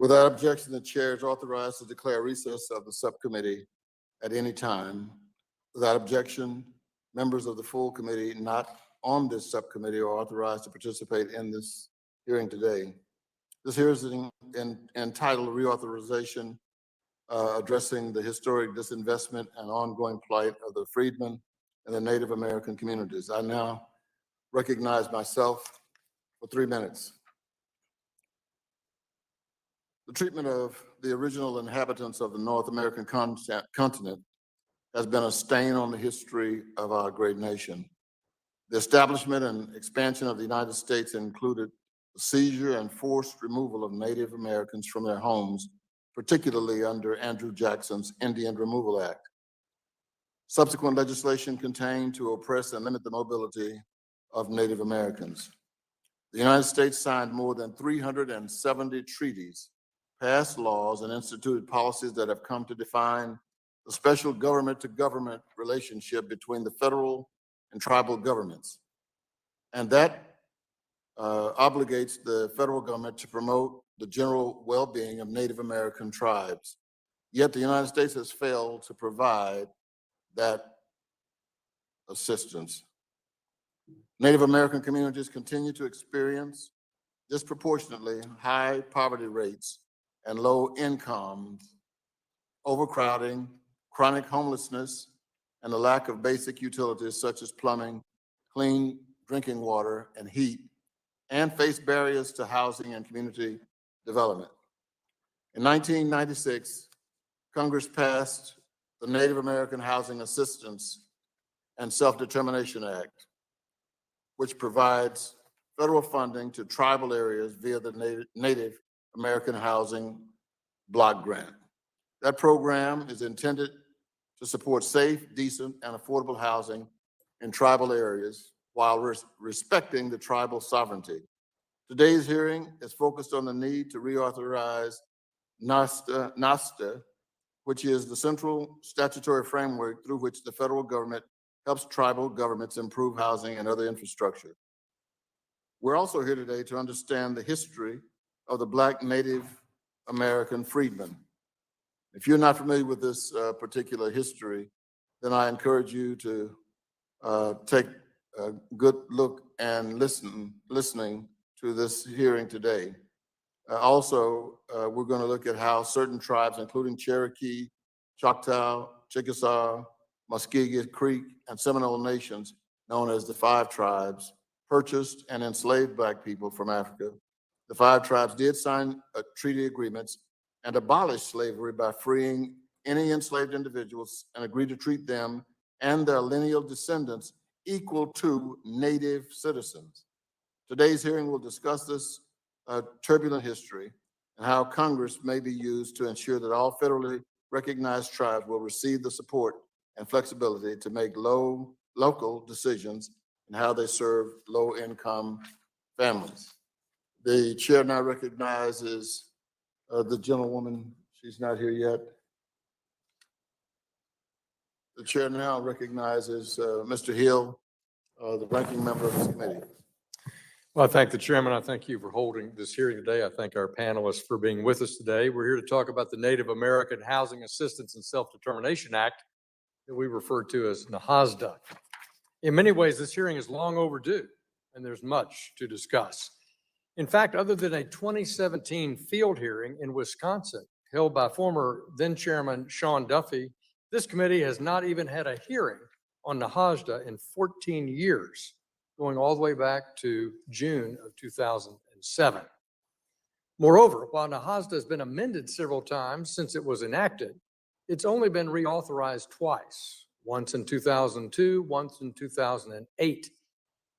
Without objection, the chair is authorized to declare recess of the subcommittee at any time. Without objection, members of the full committee not on this subcommittee are authorized to participate in this hearing today. This hearing is entitled Reauthorization, addressing the historic disinvestment and ongoing plight of the freedmen and the Native American communities. I now recognize myself for 3 minutes. The treatment of the original inhabitants of the North American continent has been a stain on the history of our great nation. The establishment and expansion of the United States included the seizure and forced removal of Native Americans from their homes, particularly under Andrew Jackson's Indian Removal Act. Subsequent legislation contained to oppress and limit the mobility of Native Americans. The United States signed more than 370 treaties, passed laws, and instituted policies that have come to define the special government-to-government relationship between the federal and tribal governments. And that obligates the federal government to promote the general well-being of Native American tribes. Yet the United States has failed to provide that assistance. Native American communities continue to experience disproportionately high poverty rates and low incomes, overcrowding, chronic homelessness, and the lack of basic utilities such as plumbing, clean drinking water, and heat, and face barriers to housing and community development. In 1996, Congress passed the Native American Housing Assistance and Self-Determination Act, which provides federal funding to tribal areas via the Native American Housing Block Grant. That program is intended to support safe, decent, and affordable housing in tribal areas while respecting the tribal sovereignty. Today's hearing is focused on the need to reauthorize NASTA, which is the central statutory framework through which the federal government helps tribal governments improve housing and other infrastructure. We're also here today to understand the history of the Black Native American freedmen. If you're not familiar with this particular history, then I encourage you to take a good look and listening to this hearing today. Also, we're going to look at how certain tribes, including Cherokee, Choctaw, Chickasaw, Muskegon, Creek, and Seminole nations, known as the Five Tribes, purchased and enslaved Black people from Africa. The Five Tribes did sign treaty agreements and abolish slavery by freeing any enslaved individuals and agreed to treat them and their lineal descendants equal to Native citizens. Today's hearing will discuss this turbulent history and how Congress may be used to ensure that all federally recognized tribes will receive the support and flexibility to make local decisions in how they serve low-income families. The chair now recognizes the gentlewoman. She's not here yet. The chair now recognizes Mr. Hill, the ranking member of this committee. Well, I thank the chairman. I thank you for holding this hearing today. I thank our panelists for being with us today. We're here to talk about the Native American Housing Assistance and Self-Determination Act that we refer to as NAHASDA. In many ways, this hearing is long overdue, and there's much to discuss. In fact, other than a 2017 field hearing in Wisconsin held by former then Chairman Sean Duffy, this committee has not even had a hearing on NAHASDA in 14 years, going all the way back to June of 2007. Moreover, while NAHASDA has been amended several times since it was enacted, it's only been reauthorized twice, once in 2002, once in 2008.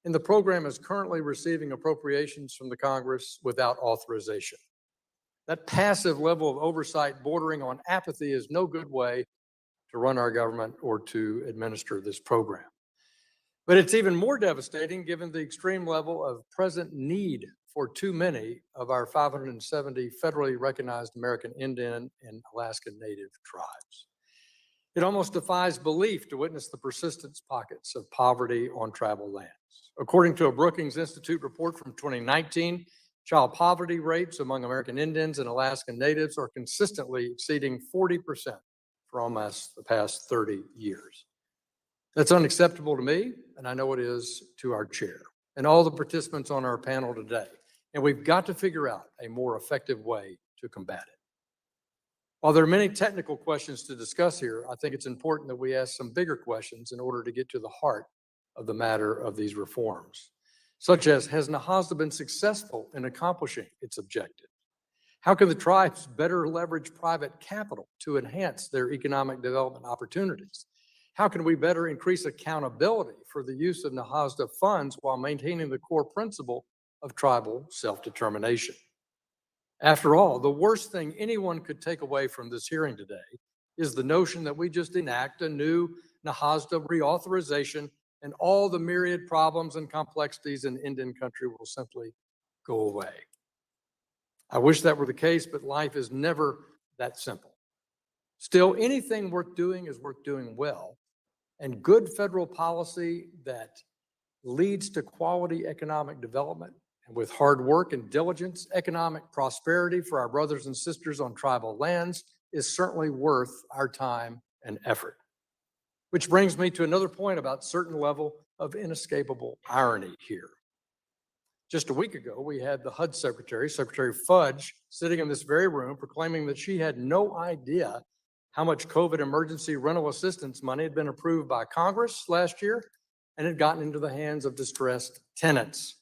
And the program is currently receiving appropriations from the Congress without authorization. That passive level of oversight bordering on apathy is no good way to run our government or to administer this program. But it's even more devastating given the extreme level of present need for too many of our 570 federally recognized American Indian and Alaskan Native tribes. It almost defies belief to witness the persistent pockets of poverty on tribal lands. According to a Brookings Institute report from 2019, Child poverty rates among American Indians and Alaskan Natives are consistently exceeding 40% for almost the past 30 years. That's unacceptable to me, and I know it is to our chair and all the participants on our panel today. And we've got to figure out a more effective way to combat it. While there are many technical questions to discuss here, I think it's important that we ask some bigger questions in order to get to the heart of the matter of these reforms, such as, has NAHASDA been successful in accomplishing its objective? How can the tribes better leverage private capital to enhance their economic development opportunities? How can we better increase accountability for the use of NAHASDA funds while maintaining the core principle of tribal self-determination? After all, the worst thing anyone could take away from this hearing today is the notion that we just enact a new NAHASDA reauthorization and all the myriad problems and complexities in Indian country will simply go away. I wish that were the case, but life is never that simple. Still, anything worth doing is worth doing well, and good federal policy that leads to quality economic development, and with hard work and diligence, economic prosperity for our brothers and sisters on tribal lands is certainly worth our time and effort. Which brings me to another point about certain level of inescapable irony here. Just a week ago, we had the HUD Secretary, Secretary Fudge, sitting in this very room proclaiming that she had no idea how much COVID emergency rental assistance money had been approved by Congress last year and had gotten into the hands of distressed tenants.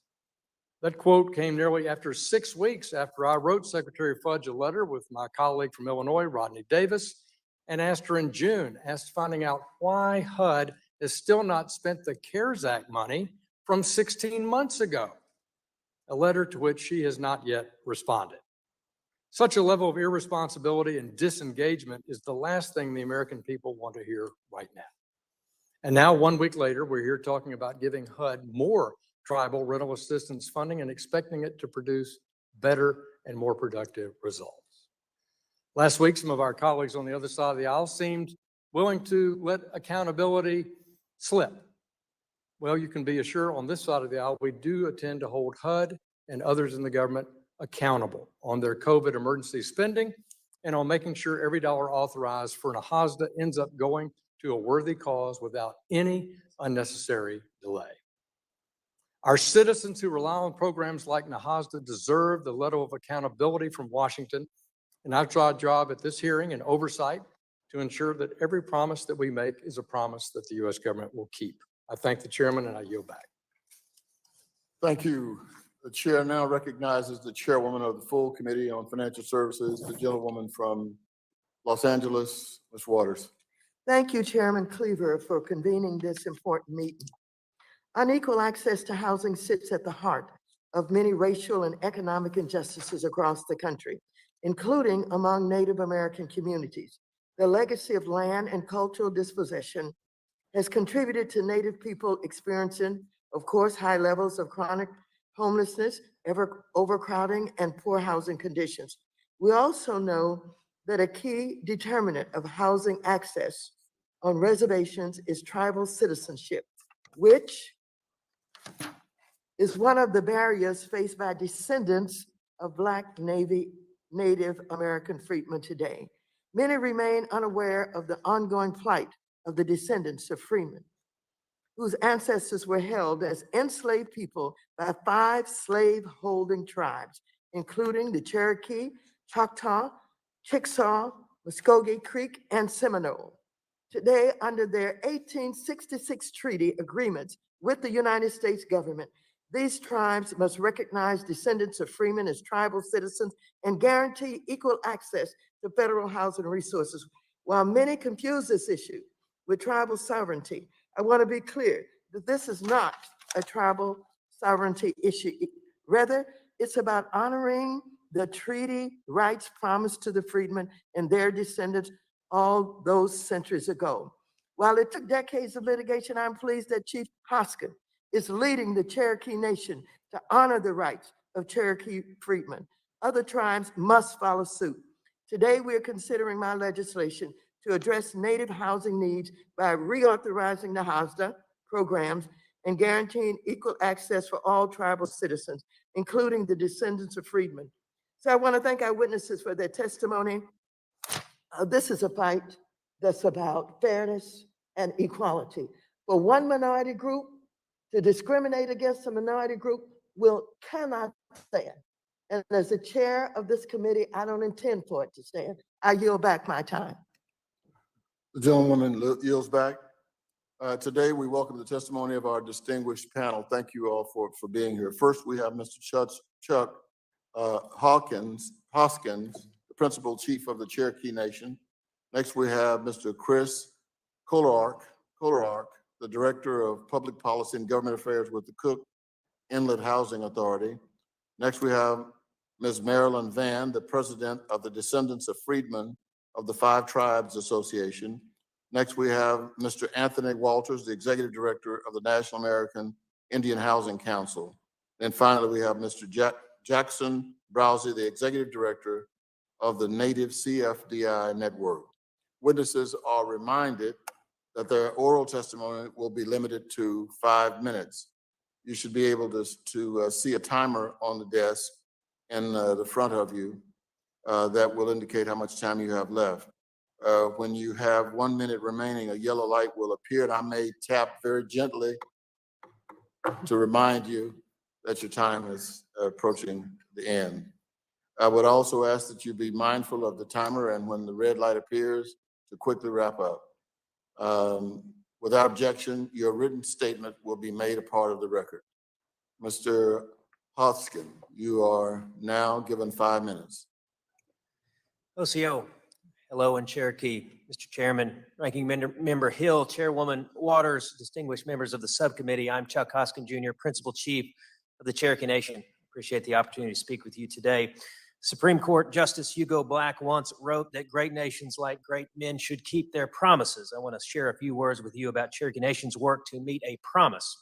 That quote came nearly after 6 weeks after I wrote Secretary Fudge a letter with my colleague from Illinois, Rodney Davis, and asked her in June, finding out why HUD has still not spent the CARES Act money from 16 months ago, a letter to which she has not yet responded. Such a level of irresponsibility and disengagement is the last thing the American people want to hear right now. And now, 1 week later, we're here talking about giving HUD more tribal rental assistance funding and expecting it to produce better and more productive results. Last week, some of our colleagues on the other side of the aisle seemed willing to let accountability slip. Well, you can be assured on this side of the aisle, we do intend to hold HUD and others in the government accountable on their COVID emergency spending and on making sure every dollar authorized for NAHASDA ends up going to a worthy cause without any unnecessary delay. Our citizens who rely on programs like NAHASDA deserve the level of accountability from Washington, and I've tried job at this hearing and oversight to ensure that every promise that we make is a promise that the U.S. government will keep. I thank the chairman and I yield back. Thank you. The chair now recognizes the chairwoman of the full Committee on Financial Services, the gentlewoman from Los Angeles, Ms. Waters. Thank you, Chairman Cleaver, for convening this important meeting. Unequal access to housing sits at the heart of many racial and economic injustices across the country, including among Native American communities. The legacy of land and cultural dispossession has contributed to Native people experiencing, of course, high levels of chronic homelessness, overcrowding, and poor housing conditions. We also know that a key determinant of housing access on reservations is tribal citizenship, which is one of the barriers faced by descendants of Black Native American freedmen today. Many remain unaware of the ongoing plight of the descendants of freedmen, whose ancestors were held as enslaved people by 5 slave-holding tribes, including the Cherokee, Choctaw, Chickasaw, Muskogee Creek, and Seminole. Today, under their 1866 treaty agreements with the United States government, these tribes must recognize descendants of freemen as tribal citizens and guarantee equal access to federal housing resources. While many confuse this issue with tribal sovereignty, I want to be clear that this is not a tribal sovereignty issue. Rather, it's about honoring the treaty rights promised to the freedmen and their descendants all those centuries ago. While it took decades of litigation, I'm pleased that Chief Hoskin is leading the Cherokee Nation to honor the rights of Cherokee freedmen. Other tribes must follow suit. Today, we are considering my legislation to address Native housing needs by reauthorizing the HOSDA programs and guaranteeing equal access for all tribal citizens, including the descendants of freedmen. So I want to thank our witnesses for their testimony. This is a fight that's about fairness and equality. For one minority group to discriminate against a minority group cannot stand. And as the chair of this committee, I don't intend for it to stand. I yield back my time. The gentlewoman yields back. Today, we welcome the testimony of our distinguished panel. Thank you all for being here. First, we have Mr. Chuck Hoskins, the Principal Chief of the Cherokee Nation. Next, we have Mr. Chris Kolark, the Director of Public Policy and Government Affairs with the Cook Inlet Housing Authority. Next, we have Ms. Marilyn Vann, the President of the Descendants of Freedmen of the Five Tribes Association. Next, we have Mr. Anthony Walters, the Executive Director of the National American Indian Housing Council. And finally, we have Mr. Jackson Browsey, the Executive Director of the Native CFDI Network. Witnesses are reminded that their oral testimony will be limited to 5 minutes. You should be able to see a timer on the desk in the front of you that will indicate how much time you have left. When you have 1 minute remaining, a yellow light will appear, and I may tap very gently to remind you that your time is approaching the end. I would also ask that you be mindful of the timer, and when the red light appears, to quickly wrap up. Without objection, your written statement will be made a part of the record. Mr. Hoskin, you are now given 5 minutes. OCO, hello in Cherokee. Mr. Chairman, Ranking Member Hill, Chairwoman Waters, distinguished members of the subcommittee, I'm Chuck Hoskin Jr., Principal Chief of the Cherokee Nation. Appreciate the opportunity to speak with you today. Supreme Court Justice Hugo Black once wrote that great nations, like great men, should keep their promises. I want to share a few words with you about Cherokee Nation's work to meet a promise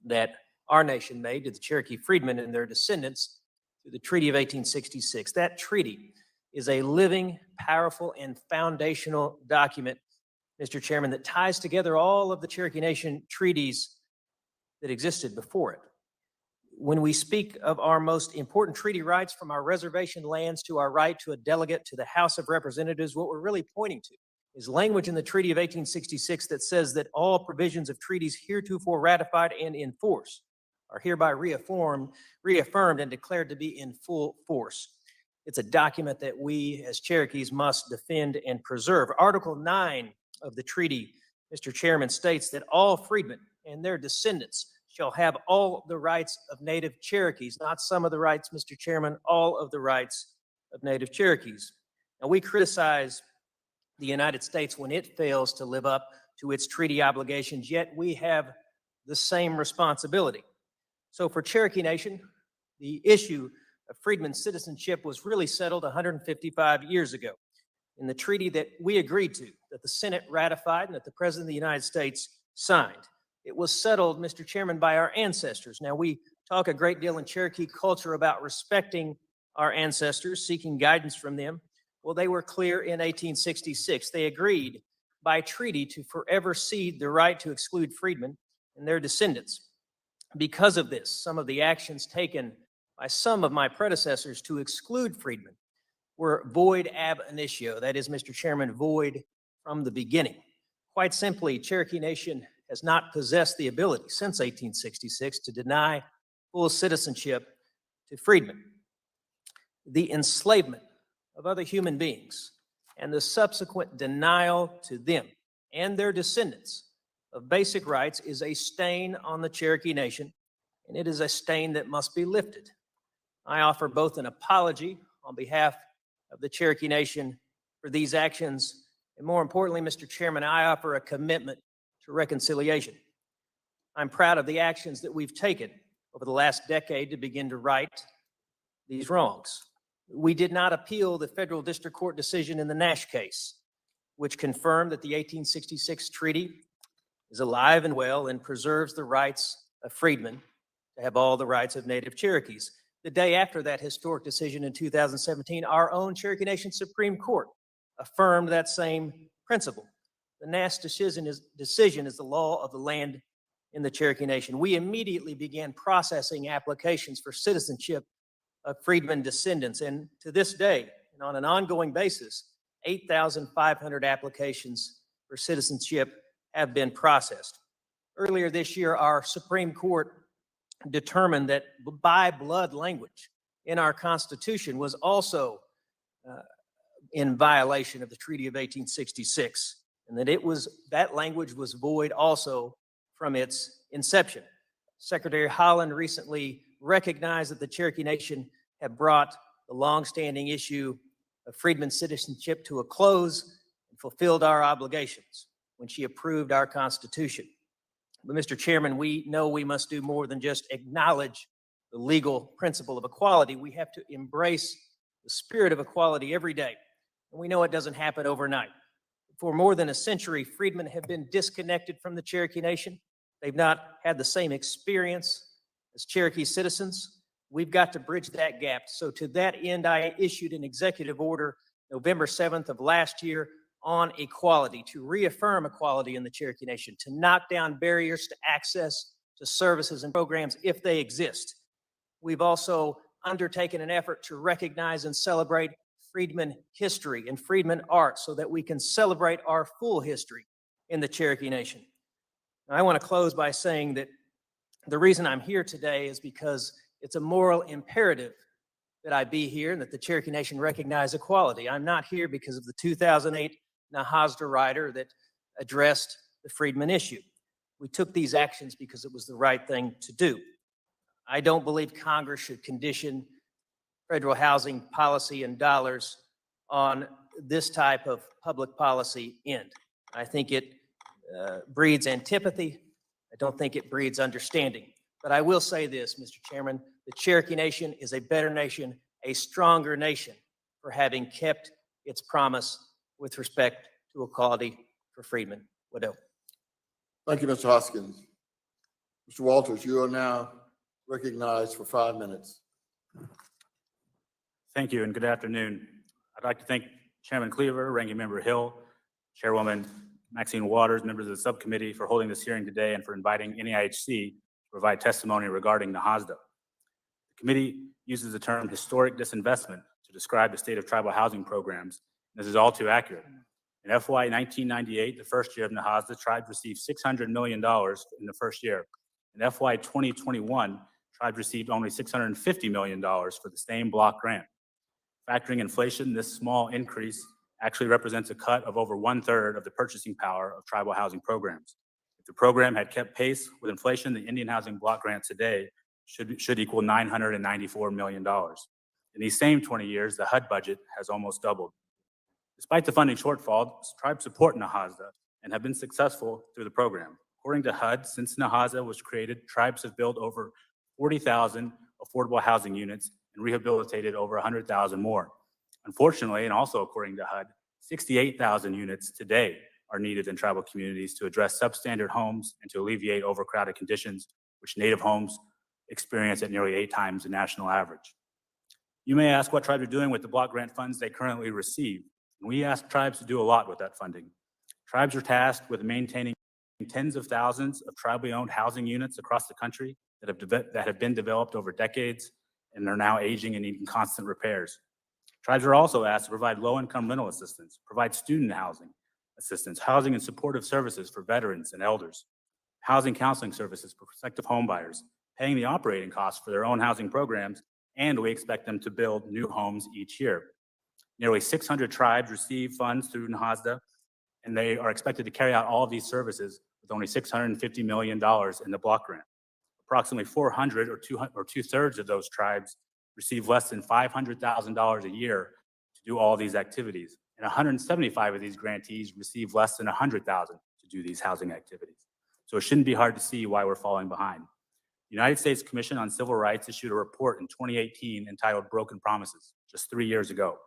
that our nation made to the Cherokee Freedmen and their descendants through the Treaty of 1866. That treaty is a living, powerful, and foundational document, Mr. Chairman, that ties together all of the Cherokee Nation treaties that existed before it. When we speak of our most important treaty rights, from our reservation lands to our right to a delegate to the House of Representatives, what we're really pointing to is language in the Treaty of 1866 that says that all provisions of treaties heretofore ratified and in force are hereby reaffirmed and declared to be in full force. It's a document that we as Cherokees must defend and preserve. Article 9 of the treaty, Mr. Chairman, states that all freedmen and their descendants shall have all the rights of Native Cherokees, not some of the rights, Mr. Chairman, all of the rights of Native Cherokees. Now, we criticize the United States when it fails to live up to its treaty obligations, yet we have the same responsibility. So for Cherokee Nation, the issue of freedmen citizenship was really settled 155 years ago in the treaty that we agreed to, that the Senate ratified and that the President of the United States signed. It was settled, Mr. Chairman, by our ancestors. Now, we talk a great deal in Cherokee culture about respecting our ancestors, seeking guidance from them. Well, they were clear in 1866. They agreed by treaty to forever cede the right to exclude freedmen and their descendants. Because of this, some of the actions taken by some of my predecessors to exclude freedmen were void ab initio. That is, Mr. Chairman, void from the beginning. Quite simply, Cherokee Nation has not possessed the ability since 1866 to deny full citizenship to freedmen. The enslavement of other human beings and the subsequent denial to them and their descendants of basic rights is a stain on the Cherokee Nation, and it is a stain that must be lifted. I offer both an apology on behalf of the Cherokee Nation for these actions, and more importantly, Mr. Chairman, I offer a commitment to reconciliation. I'm proud of the actions that we've taken over the last decade to begin to right these wrongs. We did not appeal the federal district court decision in the Nash case, which confirmed that the 1866 treaty is alive and well and preserves the rights of freedmen to have all the rights of Native Cherokees. The day after that historic decision in 2017, our own Cherokee Nation Supreme Court affirmed that same principle. The Nash decision is the law of the land in the Cherokee Nation. We immediately began processing applications for citizenship of freedmen descendants. And to this day, and on an ongoing basis, 8,500 applications for citizenship have been processed. Earlier this year, our Supreme Court determined that by blood language in our Constitution was also in violation of the Treaty of 1866, and that that language was void also from its inception. Secretary Holland recently recognized that the Cherokee Nation had brought the longstanding issue of freedmen citizenship to a close and fulfilled our obligations when she approved our Constitution. But Mr. Chairman, we know we must do more than just acknowledge the legal principle of equality. We have to embrace the spirit of equality every day. And we know it doesn't happen overnight. For more than a century, freedmen have been disconnected from the Cherokee Nation. They've not had the same experience as Cherokee citizens. We've got to bridge that gap. So to that end, I issued an executive order November 7th of last year on equality, to reaffirm equality in the Cherokee Nation, to knock down barriers to access to services and programs if they exist. We've also undertaken an effort to recognize and celebrate freedmen history and freedmen art so that we can celebrate our full history in the Cherokee Nation. Now, I want to close by saying that the reason I'm here today is because it's a moral imperative that I be here and that the Cherokee Nation recognize equality. I'm not here because of the 2008 Nahasda rider that addressed the freedmen issue. We took these actions because it was the right thing to do. I don't believe Congress should condition federal housing policy and dollars on this type of public policy end. I think it breeds antipathy. I don't think it breeds understanding. But I will say this, Mr. Chairman, the Cherokee Nation is a better nation, a stronger nation for having kept its promise with respect to equality for freedmen. Widow. Thank you, Mr. Hoskins. Mr. Walters, you are now recognized for 5 minutes. Thank you and good afternoon. I'd like to thank Chairman Cleaver, Ranking Member Hill, Chairwoman Maxine Waters, members of the subcommittee for holding this hearing today and for inviting NEIHC to provide testimony regarding Nahasda. The committee uses the term historic disinvestment to describe the state of tribal housing programs. This is all too accurate. In FY 1998, the first year of Nahasda, tribes received $600 million in the first year. In FY 2021, tribes received only $650 million for the same block grant. Factoring inflation, this small increase actually represents a cut of over 1/3 of the purchasing power of tribal housing programs. If the program had kept pace with inflation, the Indian housing block grant today should equal $994 million. In these same 20 years, the HUD budget has almost doubled. Despite the funding shortfall, tribes support Nahasda and have been successful through the program. According to HUD, since Nahasda was created, tribes have built over 40,000 affordable housing units and rehabilitated over 100,000 more. Unfortunately, and also according to HUD, 68,000 units today are needed in tribal communities to address substandard homes and to alleviate overcrowded conditions, which Native homes experience at nearly 8 times the national average. You may ask what tribes are doing with the block grant funds they currently receive. We ask tribes to do a lot with that funding. Tribes are tasked with maintaining tens of thousands of tribally owned housing units across the country that have been developed over decades and are now aging and needing constant repairs. Tribes are also asked to provide low-income rental assistance, provide student housing assistance, housing and supportive services for veterans and elders, housing counseling services for prospective homebuyers, paying the operating costs for their own housing programs, and we expect them to build new homes each year. Nearly 600 tribes receive funds through Nahasda, and they are expected to carry out all of these services with only $650 million in the block grant. Approximately 400 or 2/3 of those tribes receive less than $500,000 a year to do all these activities. And 175 of these grantees receive less than $100,000 to do these housing activities. So it shouldn't be hard to see why we're falling behind. The United States Commission on Civil Rights issued a report in 2018 entitled Broken Promises, just 3 years ago.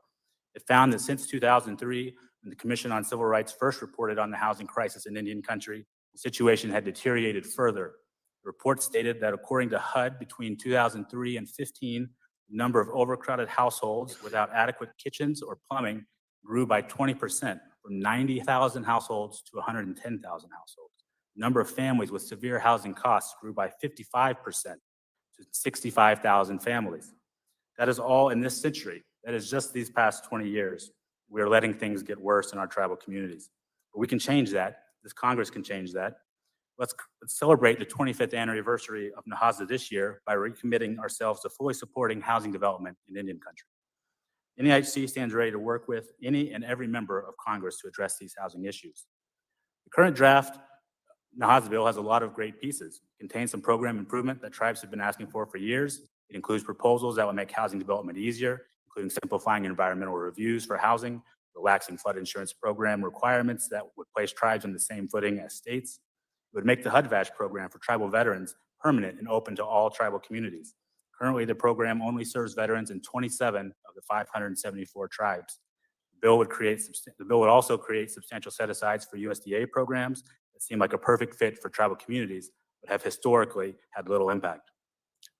It found that since 2003, when the Commission on Civil Rights first reported on the housing crisis in Indian country, the situation had deteriorated further. The report stated that according to HUD, between 2003 and 15, the number of overcrowded households without adequate kitchens or plumbing grew by 20%, from 90,000 households to 110,000 households. Number of families with severe housing costs grew by 55% to 65,000 families. That is all in this century. That is just these past 20 years. We are letting things get worse in our tribal communities. But we can change that. This Congress can change that. Let's celebrate the 25th anniversary of NAHASDA this year by recommitting ourselves to fully supporting housing development in Indian country. NEHC stands ready to work with any and every member of Congress to address these housing issues. The current draft NAHASDA bill has a lot of great pieces. It contains some program improvement that tribes have been asking for years. It includes proposals that will make housing development easier, including simplifying environmental reviews for housing, relaxing flood insurance program requirements that would place tribes on the same footing as states. It would make the HUD-VASH program for tribal veterans permanent and open to all tribal communities. Currently, the program only serves veterans in 27 of the 574 tribes. The bill would also create substantial set-asides for USDA programs that seem like a perfect fit for tribal communities, but have historically had little impact.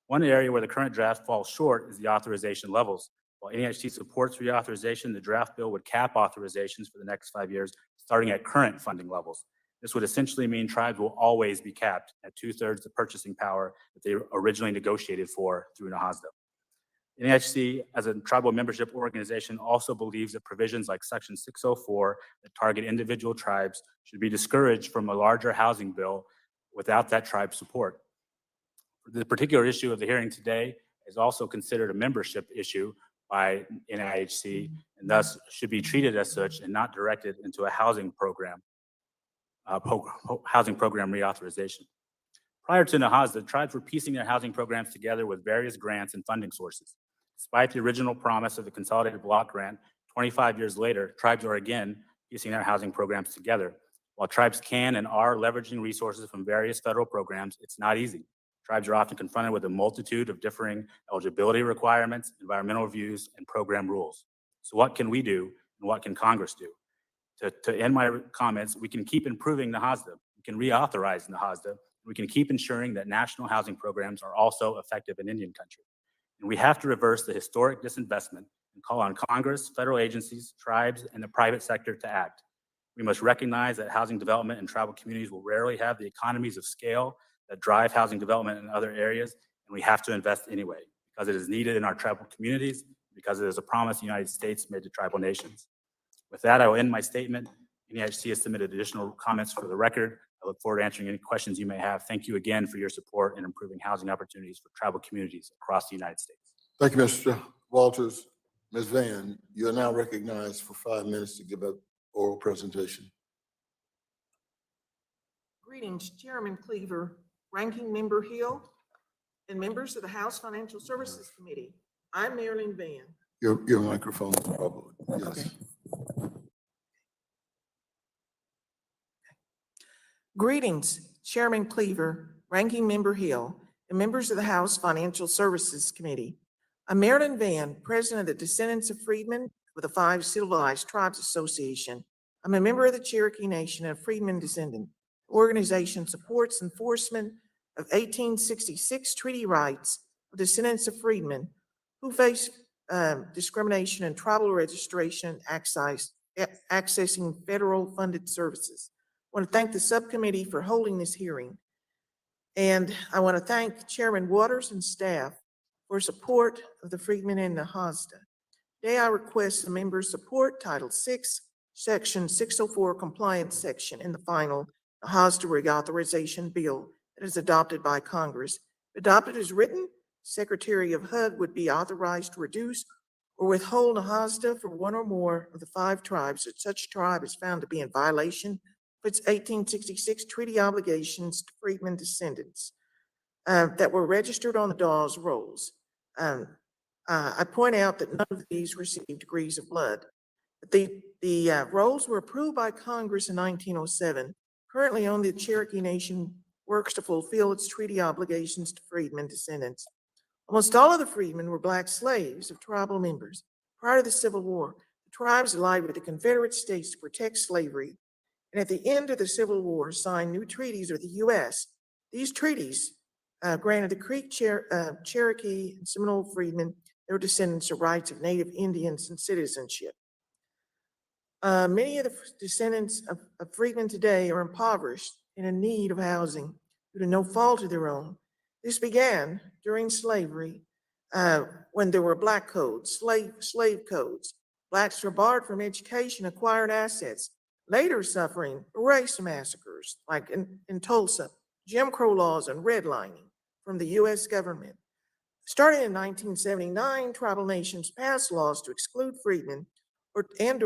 One area where the current draft falls short is the authorization levels. While NEHC supports reauthorization, the draft bill would cap authorizations for the next 5 years, starting at current funding levels. This would essentially mean tribes will always be capped at 2/3 the purchasing power that they originally negotiated for through NAHASDA. NEHC, as a tribal membership organization, also believes that provisions like Section 604 that target individual tribes should be discouraged from a larger housing bill without that tribe's support. The particular issue of the hearing today is also considered a membership issue by NIHC and thus should be treated as such and not directed into a housing program reauthorization. Prior to NAHASDA, tribes were piecing their housing programs together with various grants and funding sources. Despite the original promise of the Consolidated Block Grant, 25 years later, tribes are again piecing their housing programs together. While tribes can and are leveraging resources from various federal programs, it's not easy. Tribes are often confronted with a multitude of differing eligibility requirements, environmental reviews, and program rules. So what can we do and what can Congress do? To end my comments, we can keep improving NAHASDA. We can reauthorize NAHASDA. We can keep ensuring that national housing programs are also effective in Indian country. And we have to reverse the historic disinvestment and call on Congress, federal agencies, tribes, and the private sector to act. We must recognize that housing development in tribal communities will rarely have the economies of scale that drive housing development in other areas, and we have to invest anyway, because it is needed in our tribal communities, because it is a promise the United States made to tribal nations. With that, I will end my statement. NEHC has submitted additional comments for the record. I look forward to answering any questions you may have. Thank you again for your support in improving housing opportunities for tribal communities across the United States. Thank you, Mr. Walters. Ms. Van, you are now recognized for 5 minutes to give an oral presentation. Greetings, Chairman Cleaver, Ranking Member Hill, and members of the House Financial Services Committee. I'm Marilyn Van. Your microphone, probably. Yes. Okay. Greetings, Chairman Cleaver, Ranking Member Hill, and members of the House Financial Services Committee. I'm Marilyn Van, President of the Descendants of Freedmen with the 5 Civilized Tribes Association. I'm a member of the Cherokee Nation and a Freedmen descendant. The organization supports enforcement of 1866 treaty rights of descendants of freedmen who face discrimination in tribal registration and accessing federal funded services. I want to thank the subcommittee for holding this hearing. And I want to thank Chairman Waters and staff for support of the Freedmen and NAHASDA. Today I request the members support Title VI, Section 604 compliance section in the final NAHASDA reauthorization bill that is adopted by Congress. If adopted as written, Secretary of HUD would be authorized to reduce or withhold NAHASDA for one or more of the 5 tribes that such tribe is found to be in violation of its 1866 treaty obligations to freedmen descendants that were registered on the Dawes rolls. I point out that none of these received degrees of blood. The rolls were approved by Congress in 1907. Currently, only the Cherokee Nation works to fulfill its treaty obligations to freedmen descendants. Almost all of the freedmen were Black slaves of tribal members. Prior to the Civil War, the tribes allied with the Confederate States to protect slavery, and at the end of the Civil War, signed new treaties with the U.S. These treaties granted the Creek, Cherokee, and Seminole freedmen, their descendants, the rights of Native Indians and citizenship. Many of the descendants of freedmen today are impoverished in need of housing due to no fault of their own. This began during slavery, when there were black codes, slave codes. Blacks were barred from education, acquired assets, later suffering race massacres, like in Tulsa, Jim Crow laws and redlining from the U.S. government. Starting in 1979, tribal nations passed laws to exclude freedmen or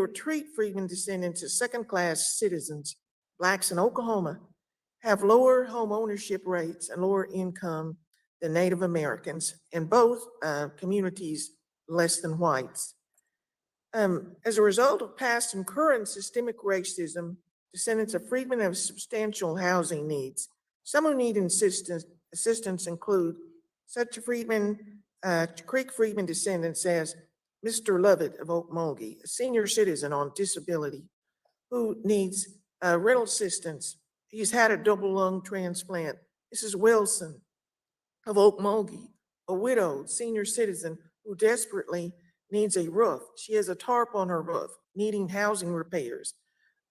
treat freedmen descendants as second-class citizens. Blacks in Oklahoma have lower home ownership rates and lower income than Native Americans, in both communities less than whites. As a result of past and current systemic racism, descendants of freedmen have substantial housing needs. Some who need assistance include such Creek Freedman descendants as Mr. Lovett of Okmulgee, a senior citizen on disability who needs rental assistance. He's had a double lung transplant. Mrs. Wilson of Okmulgee, a widowed senior citizen who desperately needs a roof. She has a tarp on her roof, needing housing repairs.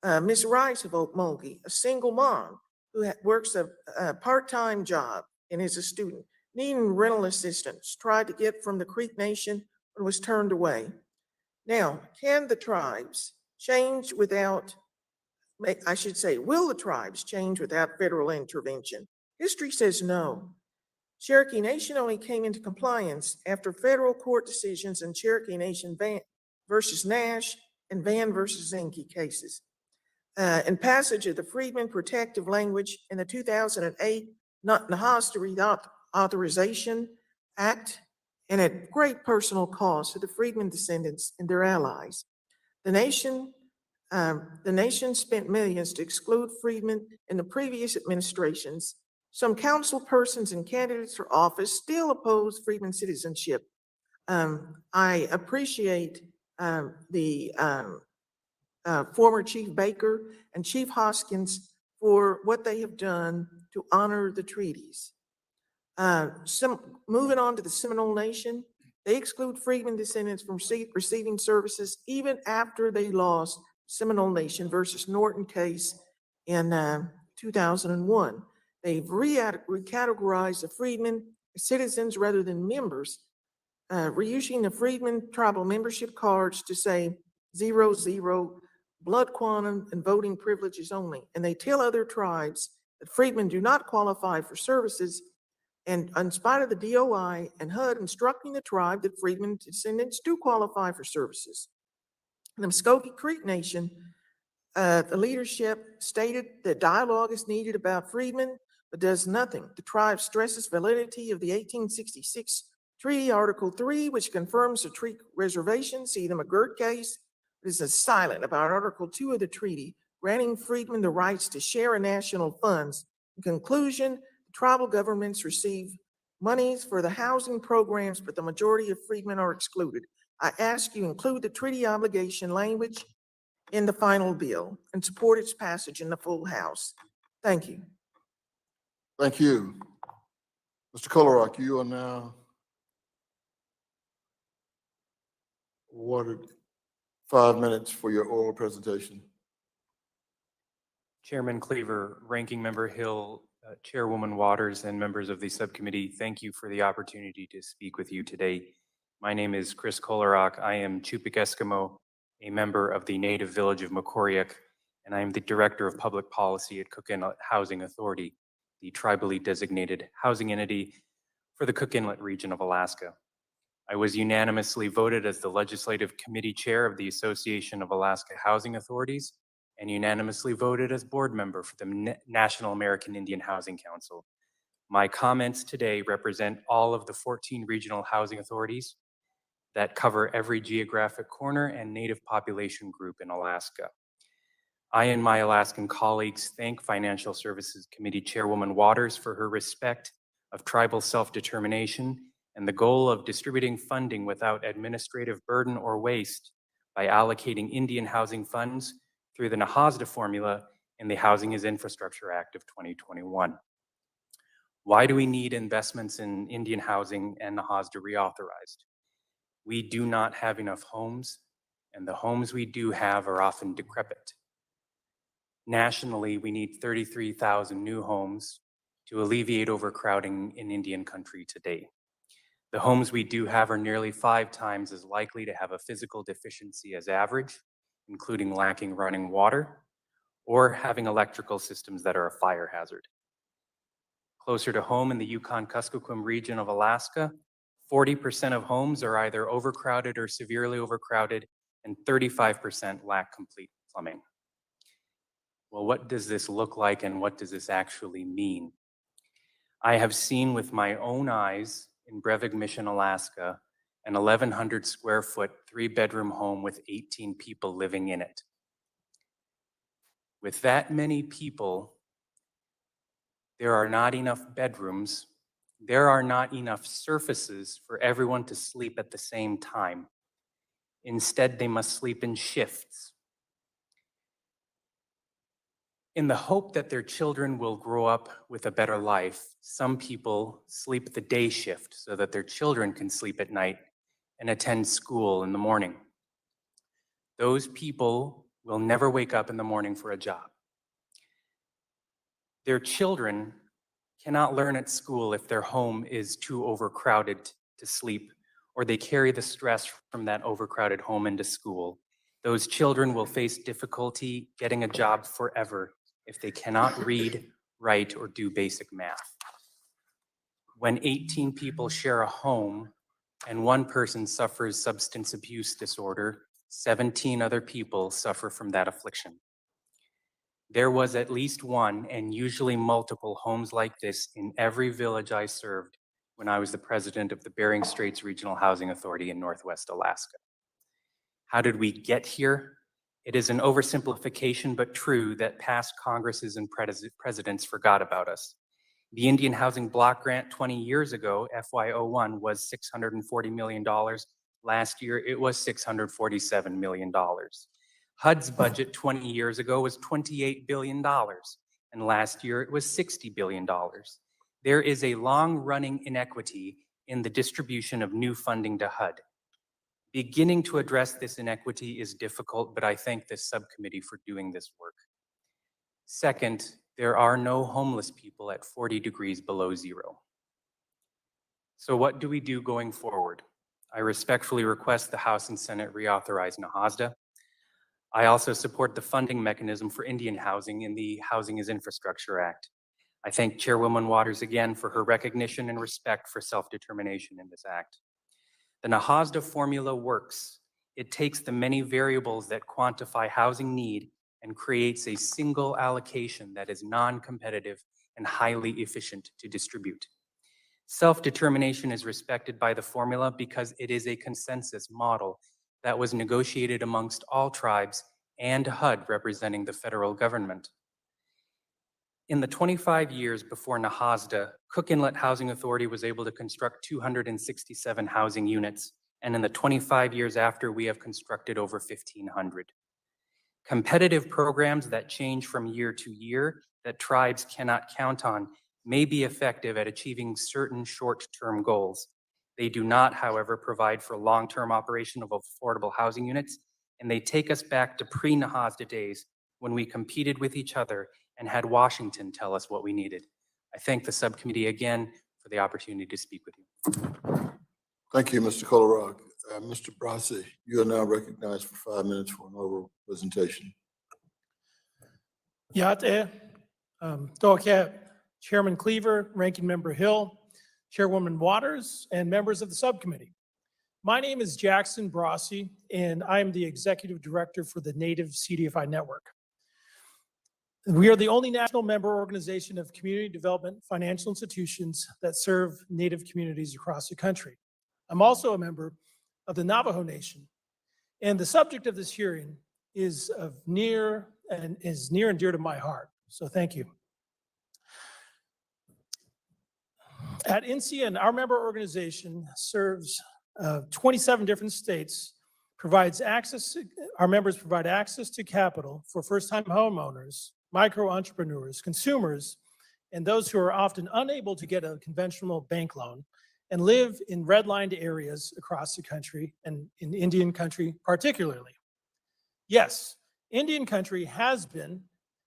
Ms. Rice of Okmulgee, a single mom who works a part-time job and is a student, needing rental assistance, tried to get from the Creek Nation but was turned away. Now, can the tribes change without, I should say, will the tribes change without federal intervention? History says no. Cherokee Nation only came into compliance after federal court decisions in Cherokee Nation versus Nash and Van versus Zinke cases. And passage of the Freedmen Protective Language in the 2008 Nahas Authorization Act, and at great personal cost to the Freedmen descendants and their allies. The nation spent millions to exclude freedmen in the previous administrations. Some council persons and candidates for office still oppose freedmen citizenship. I appreciate the former Chief Baker and Chief Hoskins for what they have done to honor the treaties. Moving on to the Seminole Nation, they exclude freedmen descendants from receiving services even after they lost Seminole Nation versus Norton case in 2001. They've recategorized the freedmen as citizens rather than members, reusing the freedmen tribal membership cards to say 00, blood quantum, and voting privileges only. And they tell other tribes that freedmen do not qualify for services, and in spite of the DOI and HUD instructing the tribe that freedmen descendants do qualify for services. In the Muskogee Creek Nation, the leadership stated that dialogue is needed about freedmen, but does nothing. The tribe stresses validity of the 1866 Treaty Article 3, which confirms the Creek Reservation, see the McGirt case, but is silent about Article 2 of the treaty, granting freedmen the rights to share in national funds. In conclusion, tribal governments receive monies for the housing programs, but the majority of freedmen are excluded. I ask you include the treaty obligation language in the final bill and support its passage in the full House. Thank you. Thank you. Mr. Colorock, you are now awarded 5 minutes for your oral presentation. Chairman Cleaver, Ranking Member Hill, Chairwoman Waters, and members of the subcommittee, thank you for the opportunity to speak with you today. My name is Chris Colorock. I am Chupik Eskimo, a member of the native village of Makoriak, and I am the Director of Public Policy at Cook Inlet Housing Authority, the tribally designated housing entity for the Cook Inlet region of Alaska. I was unanimously voted as the Legislative Committee Chair of the Association of Alaska Housing Authorities and unanimously voted as board member for the National American Indian Housing Council. My comments today represent all of the 14 regional housing authorities that cover every geographic corner and native population group in Alaska. I and my Alaskan colleagues thank Financial Services Committee Chairwoman Waters for her respect of tribal self-determination and the goal of distributing funding without administrative burden or waste by allocating Indian housing funds through the Nahasda formula in the Housing is Infrastructure Act of 2021. Why do we need investments in Indian housing and Nahasda reauthorized? We do not have enough homes, and the homes we do have are often decrepit. Nationally, we need 33,000 new homes to alleviate overcrowding in Indian country today. The homes we do have are nearly 5 times as likely to have a physical deficiency as average, including lacking running water or having electrical systems that are a fire hazard. Closer to home in the Yukon-Kuskokwim region of Alaska, 40% of homes are either overcrowded or severely overcrowded, and 35% lack complete plumbing. Well, what does this look like and what does this actually mean? I have seen with my own eyes in Brevig Mission, Alaska, an 1,100 square foot, 3-bedroom home with 18 people living in it. With that many people, there are not enough bedrooms, there are not enough surfaces for everyone to sleep at the same time. Instead, they must sleep in shifts. In the hope that their children will grow up with a better life, some people sleep the day shift so that their children can sleep at night and attend school in the morning. Those people will never wake up in the morning for a job. Their children cannot learn at school if their home is too overcrowded to sleep, or they carry the stress from that overcrowded home into school. Those children will face difficulty getting a job forever if they cannot read, write, or do basic math. When 18 people share a home and one person suffers substance abuse disorder, 17 other people suffer from that affliction. There was at least one, and usually multiple, homes like this in every village I served when I was the president of the Bering Straits Regional Housing Authority in Northwest Alaska. How did we get here? It is an oversimplification, but true, that past Congresses and presidents forgot about us. The Indian Housing Block Grant 20 years ago, FY01, was $640 million. Last year, it was $647 million. HUD's budget 20 years ago was $28 billion, and last year it was $60 billion. There is a long-running inequity in the distribution of new funding to HUD. Beginning to address this inequity is difficult, but I thank this subcommittee for doing this work. Second, there are no homeless people at 40 degrees below zero. So what do we do going forward? I respectfully request the House and Senate reauthorize NAHASDA. I also support the funding mechanism for Indian housing in the Housing is Infrastructure Act. I thank Chairwoman Waters again for her recognition and respect for self-determination in this act. The NAHASDA formula works. It takes the many variables that quantify housing need and creates a single allocation that is non-competitive and highly efficient to distribute. Self-determination is respected by the formula because it is a consensus model that was negotiated amongst all tribes and HUD representing the federal government. In the 25 years before NAHASDA, Cook Inlet Housing Authority was able to construct 267 housing units, and in the 25 years after, we have constructed over 1,500. Competitive programs that change from year to year that tribes cannot count on may be effective at achieving certain short-term goals. They do not, however, provide for long-term operation of affordable housing units, and they take us back to pre-NAHASDA days when we competed with each other and had Washington tell us what we needed. I thank the subcommittee again for the opportunity to speak with you. Thank you, Mr. Kolarok. Mr. Brasi, you are now recognized for 5 minutes for an oral presentation. Yate, Doak, Chairman Cleaver, Ranking Member Hill, Chairwoman Waters, and members of the subcommittee. My name is Jackson Brasi, and I am the Executive Director for the Native CDFI Network. We are the only national member organization of community development financial institutions that serve Native communities across the country. I'm also a member of the Navajo Nation, and the subject of this hearing is near and dear to my heart, so thank you. At NCN, our member organization serves 27 different states, our members provide access to capital for first-time homeowners, micro-entrepreneurs, consumers, and those who are often unable to get a conventional bank loan and live in redlined areas across the country and in Indian country particularly. Yes, Indian country has been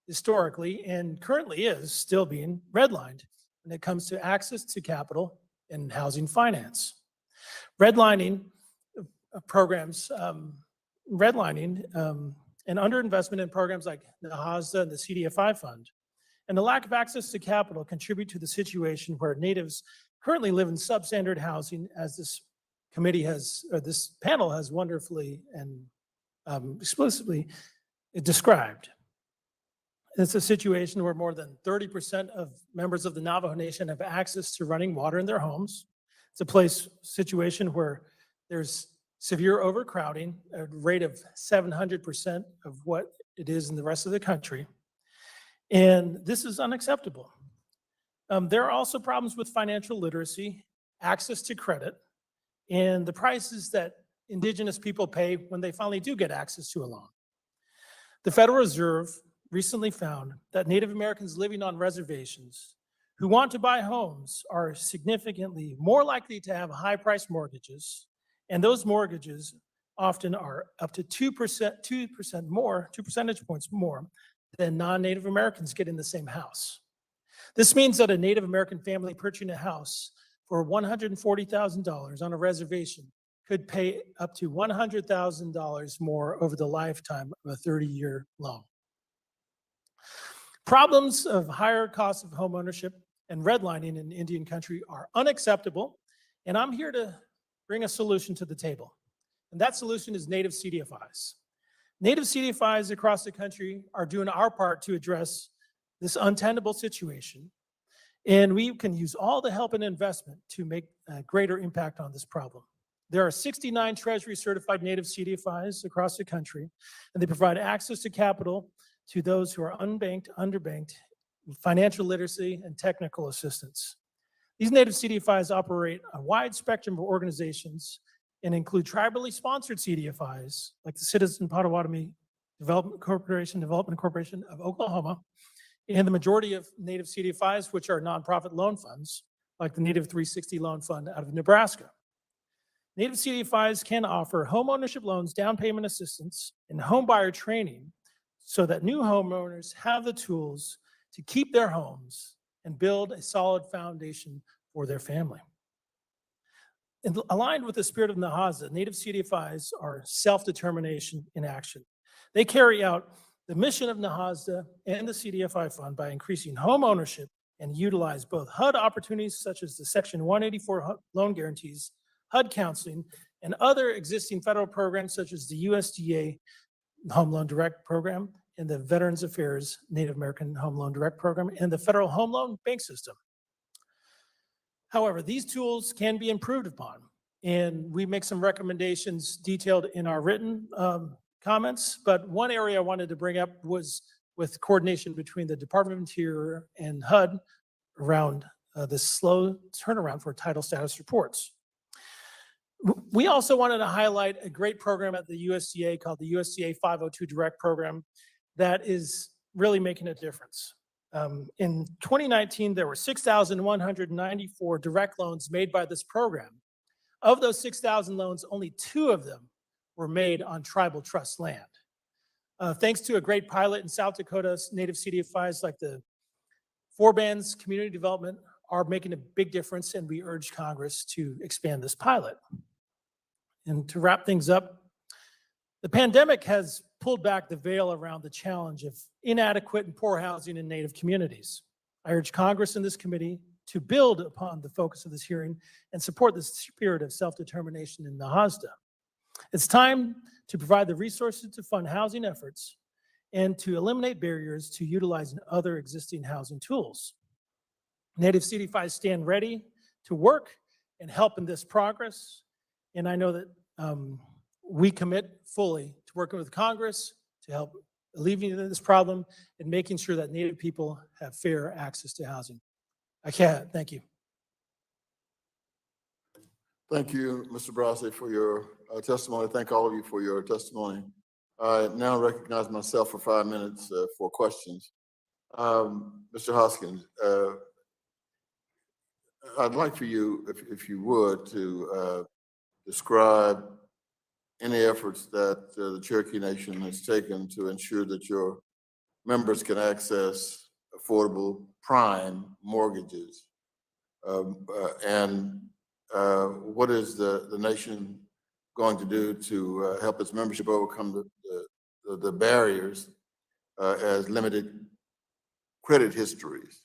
historically and currently is still being redlined when it comes to access to capital and housing finance. Redlining programs, and underinvestment in programs like the HASDA and the CDFI fund, and the lack of access to capital contribute to the situation where natives currently live in substandard housing, as this committee has, or this panel has wonderfully and explicitly described. It's a situation where more than 30% of members of the Navajo Nation have access to running water in their homes. It's a situation where there's severe overcrowding, a rate of 700% of what it is in the rest of the country. And this is unacceptable. There are also problems with financial literacy, access to credit, and the prices that Indigenous people pay when they finally do get access to a loan. The Federal Reserve recently found that Native Americans living on reservations who want to buy homes are significantly more likely to have high-priced mortgages, and those mortgages often are up to 2 percentage points more than non-Native Americans get in the same house. This means that a Native American family purchasing a house for $140,000 on a reservation could pay up to $100,000 more over the lifetime of a 30-year loan. Problems of higher costs of home ownership and redlining in Indian country are unacceptable, and I'm here to bring a solution to the table. And that solution is native CDFIs. Native CDFIs across the country are doing our part to address this untenable situation, and we can use all the help and investment to make a greater impact on this problem. There are 69 Treasury certified native CDFIs across the country, and they provide access to capital to those who are unbanked, underbanked, financial literacy, and technical assistance. These native CDFIs operate a wide spectrum of organizations and include tribally sponsored CDFIs, like the Citizen Potawatomi Development Corporation of Oklahoma, and the majority of native CDFIs, which are nonprofit loan funds, like the Native 360 Loan Fund out of Nebraska. Native CDFIs can offer home ownership loans, down payment assistance, and home buyer training so that new homeowners have the tools to keep their homes and build a solid foundation for their family. And aligned with the spirit of Nahaza, native CDFIs are self-determination in action. They carry out the mission of Nahaza and the CDFI fund by increasing home ownership and utilize both HUD opportunities such as the Section 184 loan guarantees, HUD counseling, and other existing federal programs such as the USDA Home Loan Direct Program and the Veterans Affairs Native American Home Loan Direct Program and the Federal Home Loan Bank System. However, these tools can be improved upon, and we make some recommendations detailed in our written comments, but one area I wanted to bring up was with coordination between the Department of Interior and HUD around the slow turnaround for title status reports. We also wanted to highlight a great program at the USDA called the USDA 502 Direct Program that is really making a difference. In 2019, there were 6,194 direct loans made by this program. Of those 6,000 loans, only 2 of them were made on tribal trust land. Thanks to a great pilot in South Dakota, native CDFIs like the Four-Bands Community Development are making a big difference, and we urge Congress to expand this pilot. And to wrap things up, the pandemic has pulled back the veil around the challenge of inadequate and poor housing in Native communities. I urge Congress and this committee to build upon the focus of this hearing and support the spirit of self-determination in Nahasda. It's time to provide the resources to fund housing efforts and to eliminate barriers to utilizing other existing housing tools. Native CDFIs stand ready to work and help in this progress, and I know that we commit fully to working with Congress to help alleviate this problem and making sure that Native people have fair access to housing. Thank you. Thank you, Mr. Brasi, for your testimony. Thank all of you for your testimony. I now recognize myself for 5 minutes for questions. Mr. Hoskins, I'd like for you, if you would, to describe any efforts that the Cherokee Nation has taken to ensure that your members can access affordable prime mortgages. And what is the nation going to do to help its membership overcome the barriers as limited credit histories?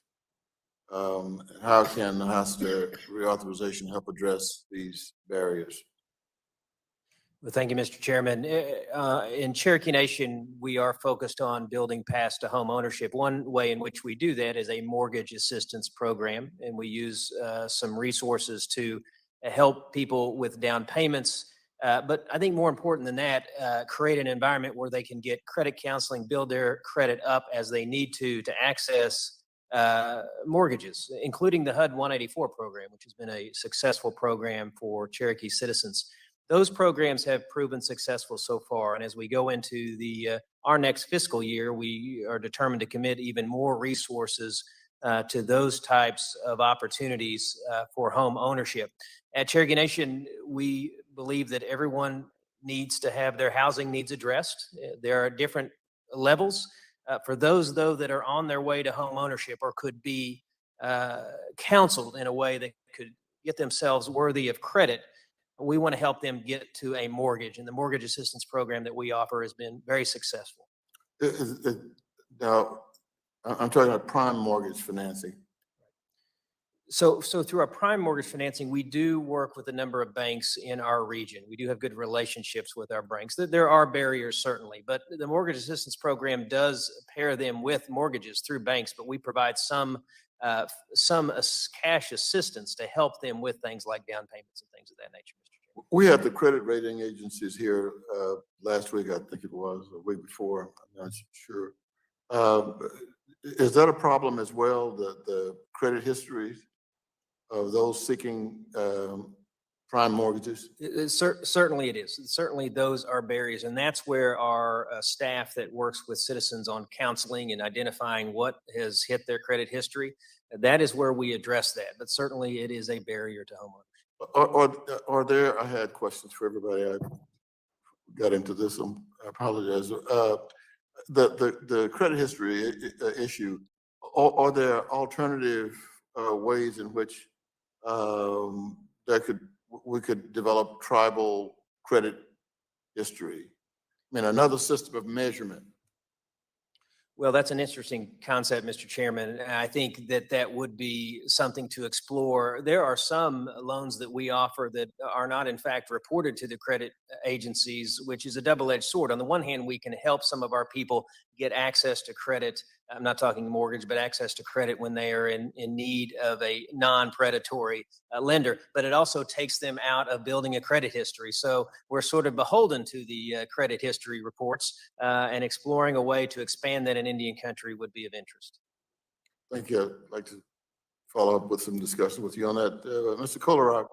How can the HOSTA reauthorization help address these barriers? Well, thank you, Mr. Chairman. In Cherokee Nation, we are focused on building paths to home ownership. One way in which we do that is a mortgage assistance program, and we use some resources to help people with down payments. But I think more important than that, create an environment where they can get credit counseling, build their credit up as they need to access mortgages, including the HUD 184 program, which has been a successful program for Cherokee citizens. Those programs have proven successful so far, and as we go into our next fiscal year, we are determined to commit even more resources to those types of opportunities for home ownership. At Cherokee Nation, we believe that everyone needs to have their housing needs addressed. There are different levels. For those, though, that are on their way to home ownership or could be counseled in a way that could get themselves worthy of credit, we want to help them get to a mortgage. And the mortgage assistance program that we offer has been very successful. Now, I'm talking about prime mortgage financing. So through our prime mortgage financing, we do work with a number of banks in our region. We do have good relationships with our banks. There are barriers, certainly, but the mortgage assistance program does pair them with mortgages through banks, but we provide some cash assistance to help them with things like down payments and things of that nature, Mr. Chairman. We had the credit rating agencies here last week, I think it was, a week before, I'm not sure. Is that a problem as well, the credit histories of those seeking prime mortgages? Certainly it is. Certainly those are barriers. And that's where our staff that works with citizens on counseling and identifying what has hit their credit history, that is where we address that. But certainly it is a barrier to homeownership. Are there, I had questions for everybody. I got into this, I apologize. The credit history issue, are there alternative ways in which we could develop tribal credit history? I mean, another system of measurement. Well, that's an interesting concept, Mr. Chairman. And I think that would be something to explore. There are some loans that we offer that are not, in fact, reported to the credit agencies, which is a double-edged sword. On the one hand, we can help some of our people get access to credit. I'm not talking mortgage, but access to credit when they are in need of a non-predatory lender. But it also takes them out of building a credit history. So we're sort of beholden to the credit history reports, and exploring a way to expand that in Indian country would be of interest. Thank you. I'd like to follow up with some discussion with you on that. Mr. Kolarok,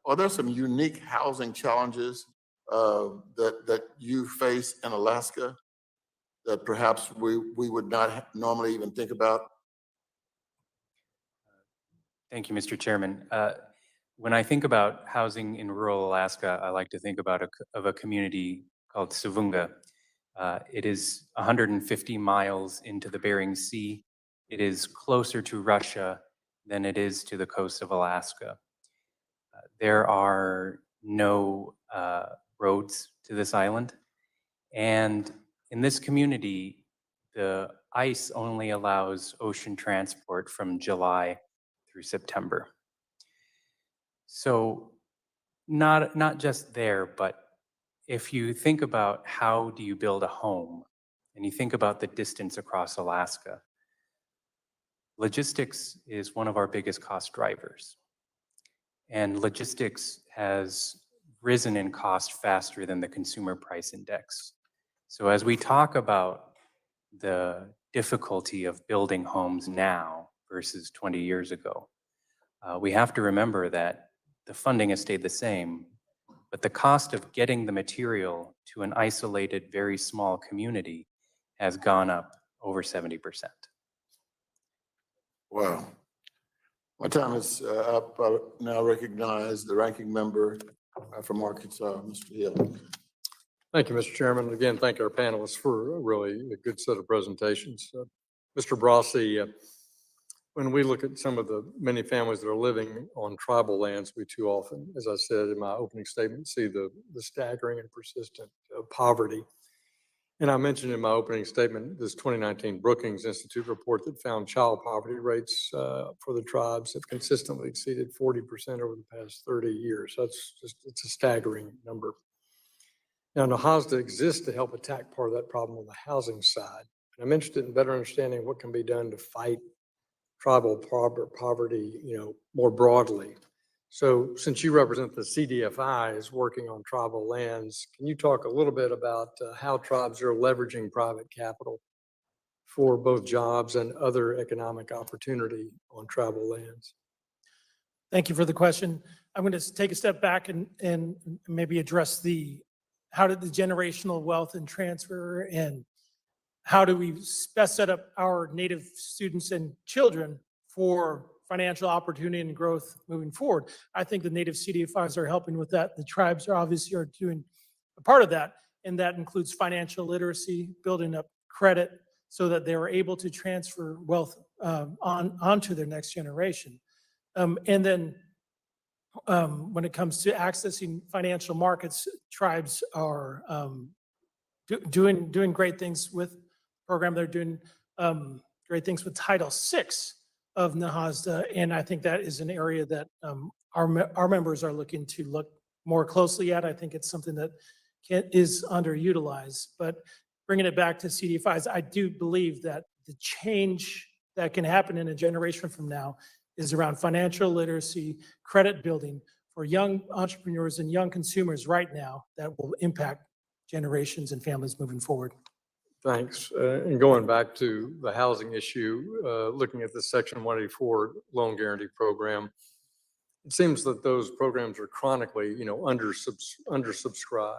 are there some unique housing challenges that you face in Alaska that perhaps we would not normally even think about? Thank you, Mr. Chairman. When I think about housing in rural Alaska, I like to think about a community called Savunga. It is 150 miles into the Bering Sea. It is closer to Russia than it is to the coast of Alaska. There are no roads to this island. And in this community, the ice only allows ocean transport from July through September. So not just there, but if you think about how do you build a home and you think about the distance across Alaska, logistics is one of our biggest cost drivers. And logistics has risen in cost faster than the consumer price index. So as we talk about the difficulty of building homes now versus 20 years ago, we have to remember that the funding has stayed the same, but the cost of getting the material to an isolated, very small community has gone up over 70%. Wow. My time is up. I now recognize the ranking member from Arkansas, Mr. Hill. Thank you, Mr. Chairman. And again, thank our panelists for a really a good set of presentations. Mr. Brossi, when we look at some of the many families that are living on tribal lands, we too often, as I said in my opening statement, see the staggering and persistent poverty. And I mentioned in my opening statement, this 2019 Brookings Institute report that found child poverty rates for the tribes have consistently exceeded 40% over the past 30 years. That's just, it's a staggering number. Now, NAHASDA exists to help attack part of that problem on the housing side. And I'm interested in better understanding what can be done to fight tribal poverty, more broadly. So since you represent the CDFIs working on tribal lands, can you talk a little bit about how tribes are leveraging private capital for both jobs and other economic opportunity on tribal lands? Thank you for the question. I'm going to take a step back and maybe address how did the generational wealth and transfer, and how do we best set up our Native students and children for financial opportunity and growth moving forward. I think the Native CDFIs are helping with that. The tribes are obviously doing a part of that, and that includes financial literacy, building up credit so that they are able to transfer wealth onto their next generation. And then when it comes to accessing financial markets, tribes are doing great things with the program. They're doing great things with Title VI of NAHASDA, and I think that is an area that our members are looking to look more closely at. I think it's something that is underutilized. But bringing it back to CDFIs, I do believe that the change that can happen in a generation from now is around financial literacy, credit building for young entrepreneurs and young consumers right now that will impact generations and families moving forward. Thanks. And going back to the housing issue, looking at the Section 184 loan guarantee program, it seems that those programs are chronically, undersubscribed.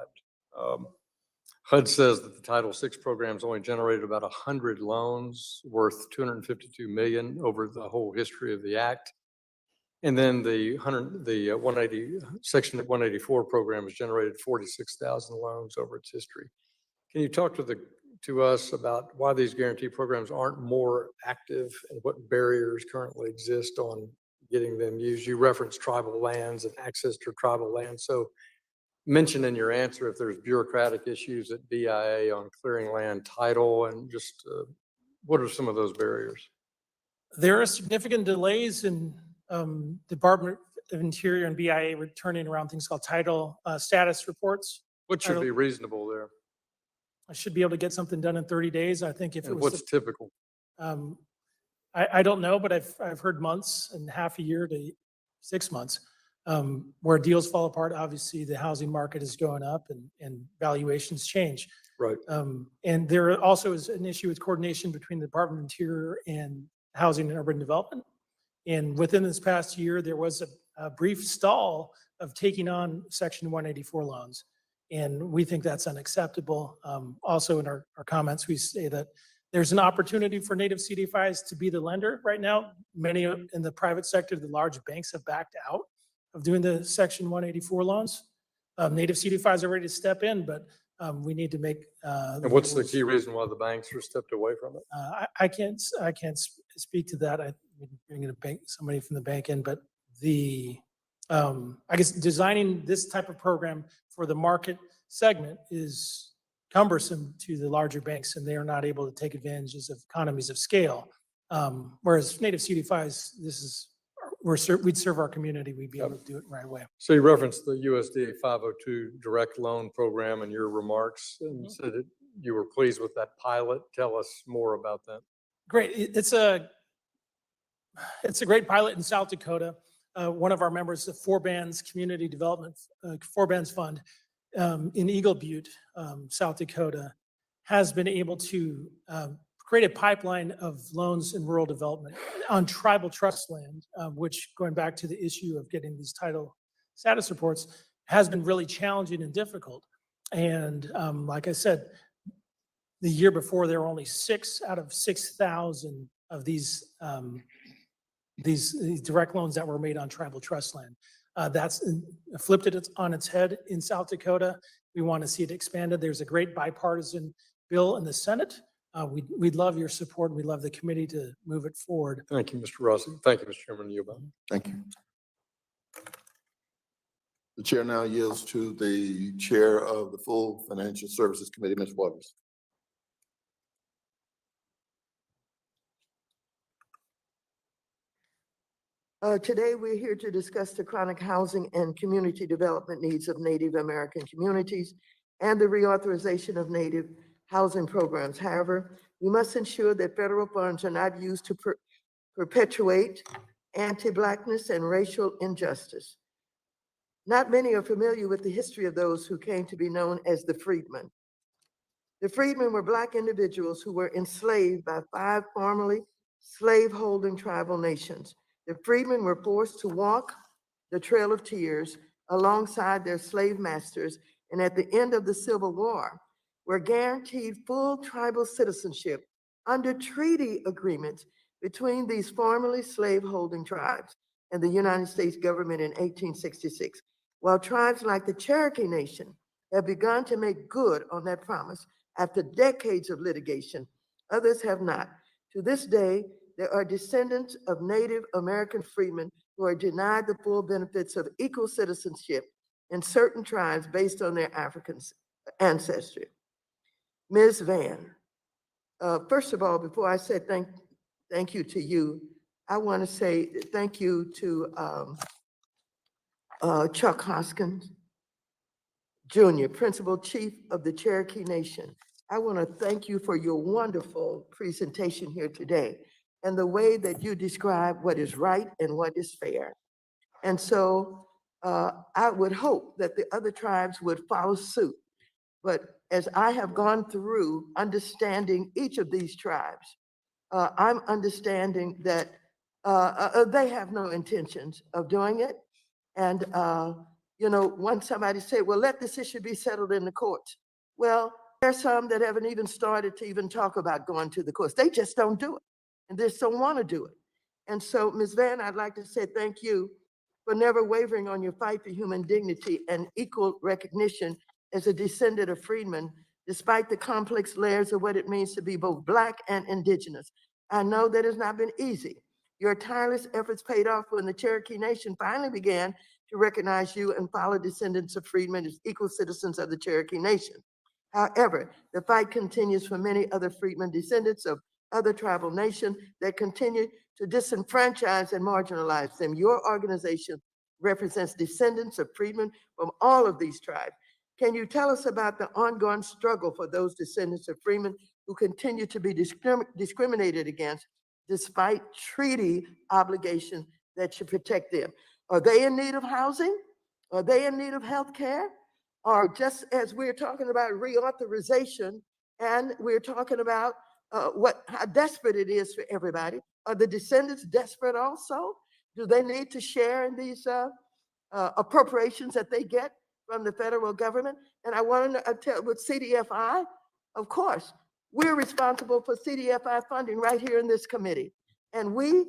HUD says that the Title VI programs only generated about 100 loans worth $252 million over the whole history of the act. And then the Section 184 program has generated 46,000 loans over its history. Can you talk to us about why these guarantee programs aren't more active and what barriers currently exist on getting them used? You referenced tribal lands and access to tribal lands. So mention in your answer if there's bureaucratic issues at BIA on clearing land title, and just what are some of those barriers? There are significant delays in Department of Interior and BIA returning around things called title status reports. What should be reasonable there? I should be able to get something done in 30 days. I think if it And was, what's typical? I don't know, but I've heard months and half a year to 6 months where deals fall apart. Obviously, the housing market is going up and valuations change. Right. And there also is an issue with coordination between the Department of Interior and Housing and Urban Development. And within this past year, there was a brief stall of taking on Section 184 loans. And we think that's unacceptable. Also in our comments, we say that there's an opportunity for Native CDFIs to be the lender right now. Many in the private sector, the large banks have backed out of doing the Section 184 loans. Native CDFIs are ready to step in, but we need to make. And what's the key reason why the banks are stepped away from it? I can't speak to that. I bring in somebody from the bank in, but I guess designing this type of program for the market segment is cumbersome to the larger banks, and they are not able to take advantages of economies of scale. Whereas Native CDFIs, we'd serve our community, we'd be able to do it right away. So you referenced the USDA 502 direct loan program in your remarks and said that you were pleased with that pilot. Tell us more about that. Great. It's a great pilot in South Dakota. One of our members, the Four-Bands Community Development, Four-Bands Fund in Eagle Butte, South Dakota, has been able to create a pipeline of loans in rural development on tribal trust land, which, going back to the issue of getting these title status reports, has been really challenging and difficult. And like I said, the year before, there were only 6 out of 6,000 of these direct loans that were made on tribal trust land. That's flipped it on its head in South Dakota. We want to see it expanded. There's a great bipartisan bill in the Senate. We'd love your support. We'd love the committee to move it forward. Thank you, Mr. Rossi. Thank you, Mr. Chairman. Yield back. Thank you. The chair now yields to the chair of the full Financial Services Committee, Ms. Waters. Today, we're here to discuss the chronic housing and community development needs of Native American communities and the reauthorization of Native housing programs. However, we must ensure that federal funds are not used to perpetuate anti-Blackness and racial injustice. Not many are familiar with the history of those who came to be known as the Freedmen. The Freedmen were Black individuals who were enslaved by 5 formerly slave-holding tribal nations. The Freedmen were forced to walk the Trail of Tears alongside their slave masters, and at the end of the Civil War, were guaranteed full tribal citizenship under treaty agreements between these formerly slave-holding tribes and the United States government in 1866. While tribes like the Cherokee Nation have begun to make good on that promise after decades of litigation, others have not. To this day, there are descendants of Native American freedmen who are denied the full benefits of equal citizenship in certain tribes based on their African ancestry. Ms. Van, first of all, before I say thank you to you, I want to say thank you to Chuck Hoskins Jr., Principal Chief of the Cherokee Nation. I want to thank you for your wonderful presentation here today and the way that you describe what is right and what is fair. And so I would hope that the other tribes would follow suit. But as I have gone through understanding each of these tribes, I'm understanding that they have no intentions of doing it. And, you know, once somebody said, well, let this issue be settled in the courts. Well, there's some that haven't even started to even talk about going to the courts. They just don't do it. And they just don't want to do it. And so, Ms. Van, I'd like to say thank you for never wavering on your fight for human dignity and equal recognition as a descendant of freedmen, despite the complex layers of what it means to be both Black and Indigenous. I know that has not been easy. Your tireless efforts paid off when the Cherokee Nation finally began to recognize you and follow descendants of freedmen as equal citizens of the Cherokee Nation. However, the fight continues for many other freedmen descendants of other tribal nations that continue to disenfranchise and marginalize them. Your organization represents descendants of freedmen from all of these tribes. Can you tell us about the ongoing struggle for those descendants of freedmen who continue to be discriminated against despite treaty obligations that should protect them? Are they in need of housing? Are they in need of health care? Or just as we're talking about reauthorization and we're talking about how desperate it is for everybody, are the descendants desperate also? Do they need to share in these appropriations that they get from the federal government? And I want to tell with CDFI, of course, we're responsible for CDFI funding right here in this committee. And we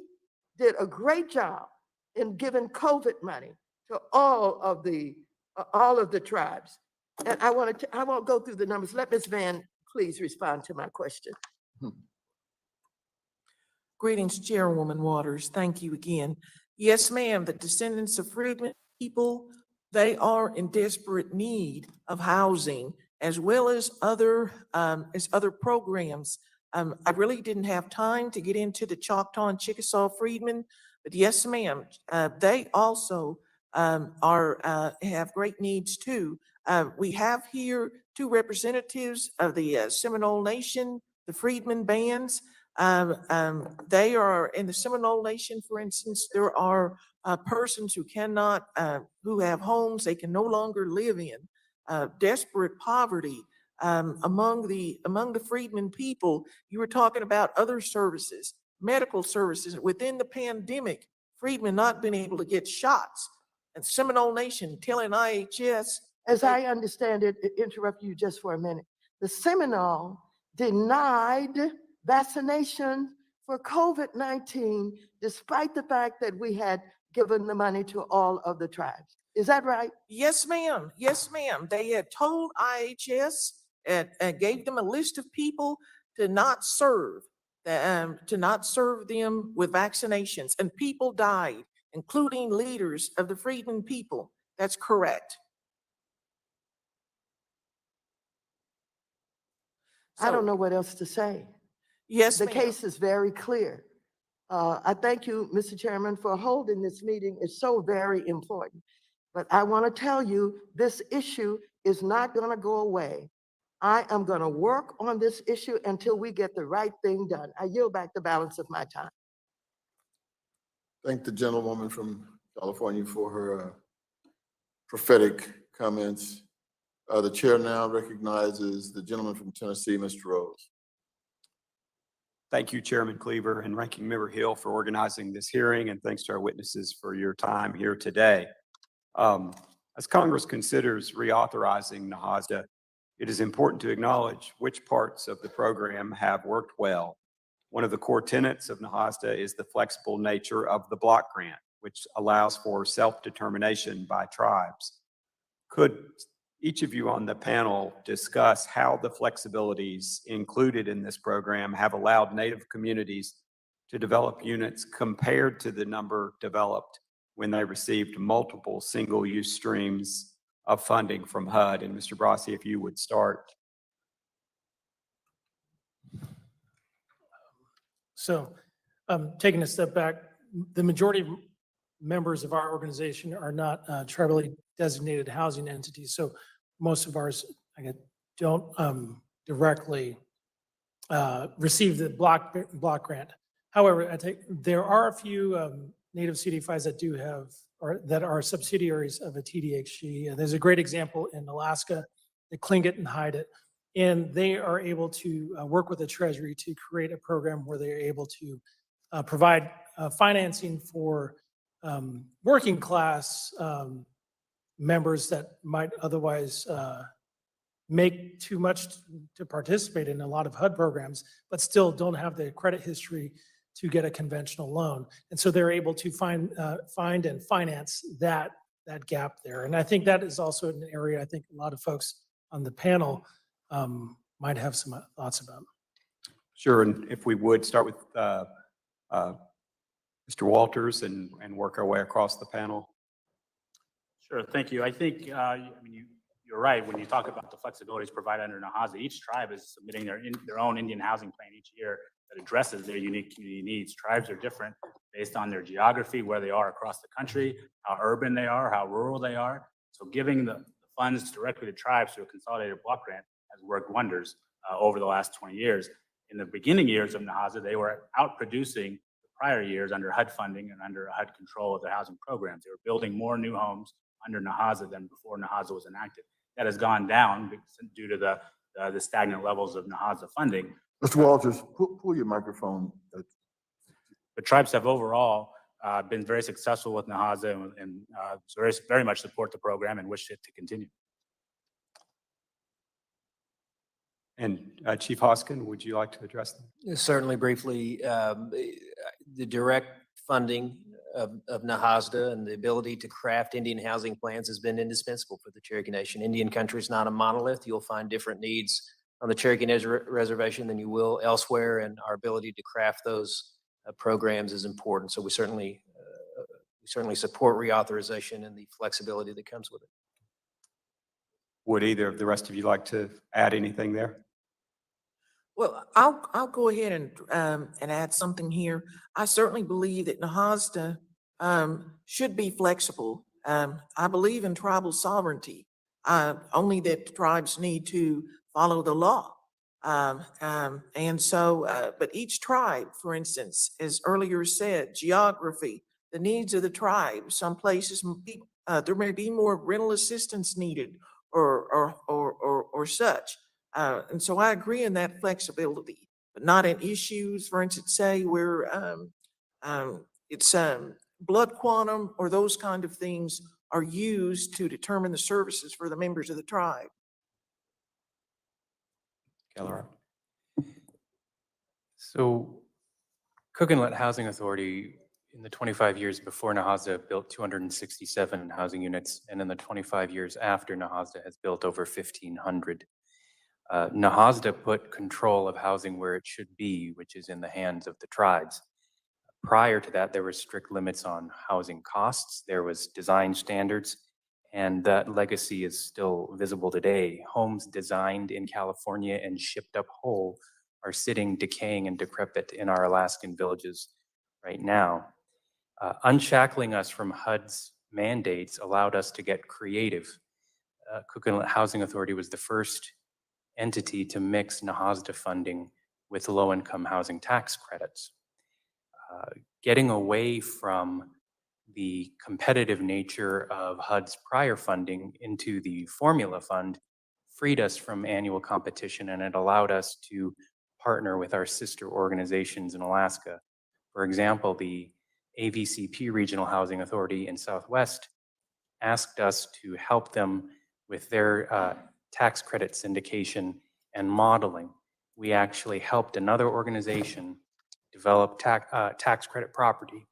did a great job in giving COVID money to all of the tribes. And I won't go through the numbers. Let Ms. Van please respond to my question. Greetings, Chairwoman Waters. Thank you again. Yes, ma'am, the descendants of freedmen people, they are in desperate need of housing as well as other programs. I really didn't have time to get into the Choctaw and Chickasaw freedmen, but yes, ma'am, they also have great needs too. We have here 2 representatives of the Seminole Nation, the Freedmen bands. They are in the Seminole Nation, for instance, there are persons who cannot, who have homes they can no longer live in, desperate poverty among the Freedmen people. You were talking about other services, medical services. Within the pandemic, Freedmen not been able to get shots. And Seminole Nation telling IHS. As I understand it, interrupt you just for a minute. The Seminole denied vaccination for COVID-19, despite the fact that we had given the money to all of the tribes. Is that right? Yes, ma'am. Yes, ma'am. They had told IHS and gave them a list of people to not serve, to not serve them with vaccinations, and people died, including leaders of the Freedmen people. That's correct. I don't So, know what else to say. yes, The ma'am. case is very clear. I thank you, Mr. Chairman, for holding this meeting. It's so very important. But I want to tell you, this issue is not going to go away. I am going to work on this issue until we get the right thing done. I yield back the balance of my time. Thank the gentlewoman from California for her prophetic comments. The chair now recognizes the gentleman from Tennessee, Mr. Rose. Thank you, Chairman Cleaver and Ranking Member Hill, for organizing this hearing, and thanks to our witnesses for your time here today. As Congress considers reauthorizing NAHASDA, it is important to acknowledge which parts of the program have worked well. One of the core tenets of NAHASDA is the flexible nature of the block grant, which allows for self-determination by tribes. Could each of you on the panel discuss how the flexibilities included in this program have allowed Native communities to develop units compared to the number developed when they received multiple single-use streams of funding from HUD? And Mr. Brossi, if you would start. So taking a step back, the majority of members of our organization are not tribally designated housing entities. So most of ours don't directly receive the block grant. However, I think there are a few Native CD5s that do have, or that are subsidiaries of a TDHG. And there's a great example in Alaska, the Tlingit and Haida, and they are able to work with the Treasury to create a program where they're able to provide financing for working class members that might otherwise make too much to participate in a lot of HUD programs, but still don't have the credit history to get a conventional loan. And so they're able to find and finance that gap there. And I think that is also an area I think a lot of folks on the panel might have some thoughts about. Sure, and if we would start with Mr. Walters and work our way across the panel. Sure, thank you. I think, you're right, when you talk about the flexibilities provided under NAHASA, each tribe is submitting their own Indian housing plan each year that addresses their unique community needs. Tribes are different based on their geography, where they are across the country, how urban they are, how rural they are. So giving the funds directly to tribes through a consolidated block grant has worked wonders over the last 20 years. In the beginning years of NAHASA, they were outproducing the prior years under HUD funding and under HUD control of the housing programs. They were building more new homes under NAHASA than before NAHASA was enacted. That has gone down due to the stagnant levels of NAHASA funding. Mr. Walters, pull your microphone. But tribes have overall been very successful with NAHASA and very much support the program and wish it to continue. And Chief Hoskin, would you like to address them? Certainly briefly, the direct funding of NAHASDA and the ability to craft Indian housing plans has been indispensable for the Cherokee Nation. Indian country is not a monolith. You'll find different needs on the Cherokee Reservation than you will elsewhere, and our ability to craft those programs is important. So we certainly support reauthorization and the flexibility that comes with it. Would either of the rest of you like to add anything there? Well, I'll go ahead and add something here. I certainly believe that NAHASDA should be flexible. I believe in tribal sovereignty, only that tribes need to follow the law. And so, but each tribe, for instance, as earlier said, geography, the needs of the tribe, some places there may be more rental assistance needed or such. And so I agree in that flexibility, but not in issues, for instance, say where it's blood quantum or those kind of things are used to determine the services for the members of the tribe. Keller. So Cook Inlet Housing Authority In the 25 years before Nahasda built 267 housing units, and in the 25 years after Nahasda has built over 1,500. Nahasda put control of housing where it should be, which is in the hands of the tribes. Prior to that, there were strict limits on housing costs. There was design standards, and that legacy is still visible today. Homes designed in California and shipped up whole are sitting decaying and decrepit in our Alaskan villages right now. Unshackling us from HUD's mandates allowed us to get creative. Cook Inlet Housing Authority was the first entity to mix Nahasda funding with low-income housing tax credits. Getting away from the competitive nature of HUD's prior funding into the formula fund freed us from annual competition, and it allowed us to partner with our sister organizations in Alaska. For example, the AVCP Regional Housing Authority in Southwest asked us to help them with their tax credit syndication and modeling. We actually helped another organization develop tax credit property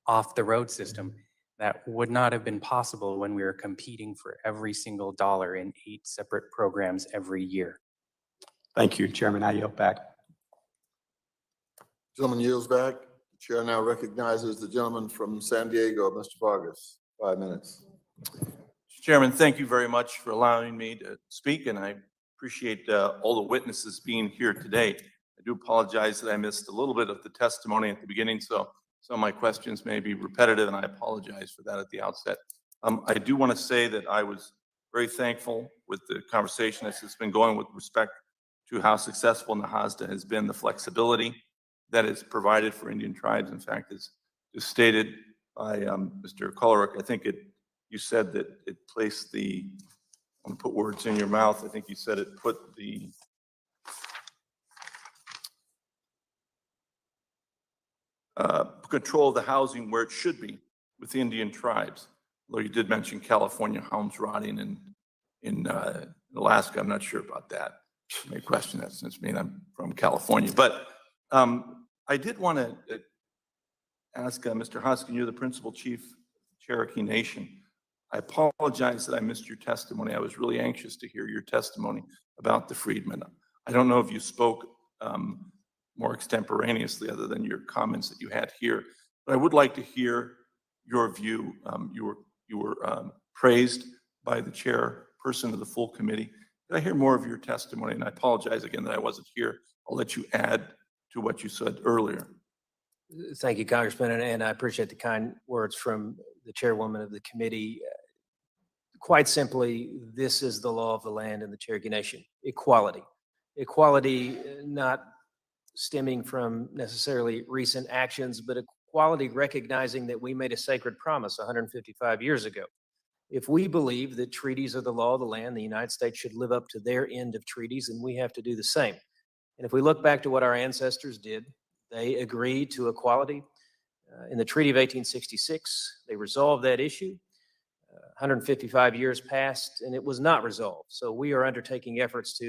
off the road system that would not have been possible when we were competing for every single dollar in 8 separate programs every year. Thank you, Chairman. I yield back. Gentleman yields back. The chair now recognizes the gentleman from San Diego, Mr. Vargas. 5 minutes. Mr. Chairman, thank you very much for allowing me to speak, and I appreciate all the witnesses being here today. I do apologize that I missed a little bit of the testimony at the beginning, so some of my questions may be repetitive, and I apologize for that at the outset. I do want to say that I was very thankful with the conversation that's been going with respect to how successful Nahasda has been, the flexibility that is provided for Indian tribes. In fact, as stated by Mr. Kolarek, I think you said that it placed the, I'm going to put words in your mouth, I think you said it put the control of the housing where it should be with the Indian tribes. Although you did mention California homes rotting in Alaska, I'm not sure about that. You may question that since I'm from California. But I did want to ask Mr. Hoskin, you're the principal chief of Cherokee Nation. I apologize that I missed your testimony. I was really anxious to hear your testimony about the Freedmen. I don't know if you spoke more extemporaneously other than your comments that you had here, but I would like to hear your view. You were praised by the chairperson of the full committee. Could I hear more of your testimony? And I apologize again that I wasn't here. I'll let you add to what you said earlier. Thank you, Congressman, and I appreciate the kind words from the chairwoman of the committee. Quite simply, this is the law of the land in the Cherokee Nation: equality. Equality not stemming from necessarily recent actions, but equality recognizing that we made a sacred promise 155 years ago. If we believe that treaties are the law of the land, the United States should live up to their end of treaties, and we have to do the same. And if we look back to what our ancestors did, they agreed to equality. In the Treaty of 1866, they resolved that issue. 155 years passed, and it was not resolved. So we are undertaking efforts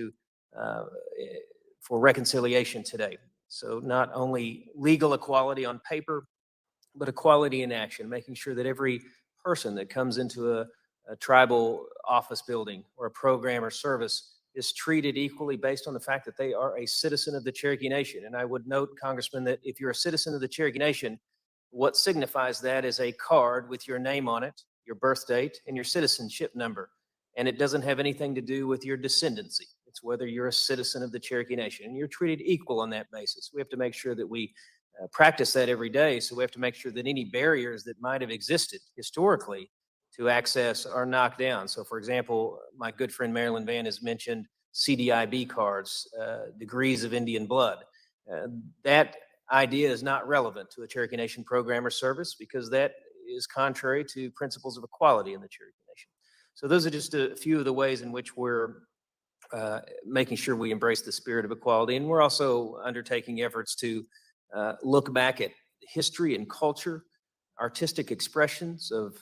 for reconciliation today. So not only legal equality on paper, but equality in action, making sure that every person that comes into a tribal office building or a program or service is treated equally based on the fact that they are a citizen of the Cherokee Nation. And I would note, Congressman, that if you're a citizen of the Cherokee Nation, what signifies that is a card with your name on it, your birth date, and your citizenship number. And it doesn't have anything to do with your descendancy. It's whether you're a citizen of the Cherokee Nation, and you're treated equal on that basis. We have to make sure that we practice that every day. So we have to make sure that any barriers that might have existed historically to access are knocked down. So for example, my good friend Marilyn Van has mentioned CDIB cards, degrees of Indian blood. That idea is not relevant to a Cherokee Nation program or service because that is contrary to principles of equality in the Cherokee Nation. So those are just a few of the ways in which we're making sure we embrace the spirit of equality. And we're also undertaking efforts to look back at history and culture, artistic expressions of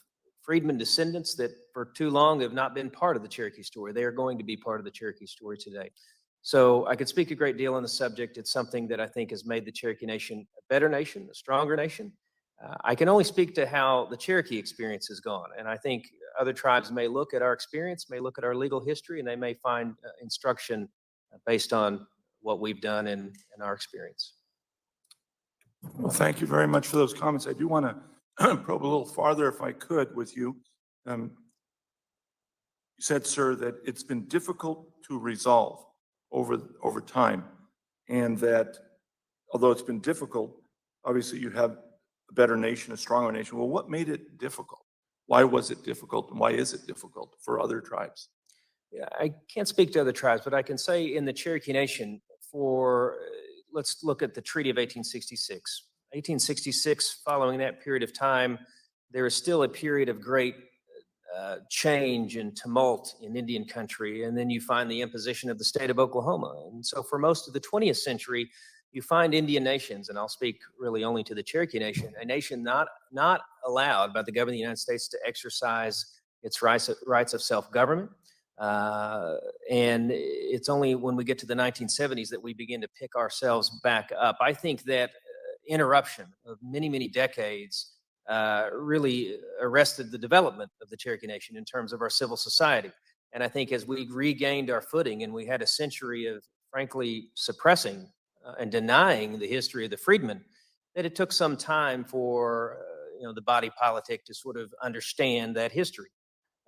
freedmen descendants that for too long have not been part of the Cherokee story. They are going to be part of the Cherokee story today. So I could speak a great deal on the subject. It's something that I think has made the Cherokee Nation a better nation, a stronger nation. I can only speak to how the Cherokee experience has gone, and I think other tribes may look at our experience, may look at our legal history, and they may find instruction based on what we've done in our experience. Well, thank you very much for those comments. I do want to probe a little farther, if I could, with you. You said, sir, that it's been difficult to resolve over time, and that although it's been difficult, obviously you have a better nation, a stronger nation. Well, what made it difficult? Why was it difficult, and why is it difficult for other tribes? Yeah, I can't speak to other tribes, but I can say in the Cherokee Nation, let's look at the Treaty of 1866. 1866, following that period of time, there is still a period of great change and tumult in Indian country. And then you find the imposition of the state of Oklahoma. And so for most of the 20th century, you find Indian nations, and I'll speak really only to the Cherokee Nation, a nation not allowed by the government of the United States to exercise its rights of self-government. And it's only when we get to the 1970s that we begin to pick ourselves back up. I think that interruption of many, many decades really arrested the development of the Cherokee Nation in terms of our civil society. And I think as we regained our footing and we had a century of, frankly, suppressing and denying the history of the Freedmen, that it took some time for the body politic to sort of understand that history.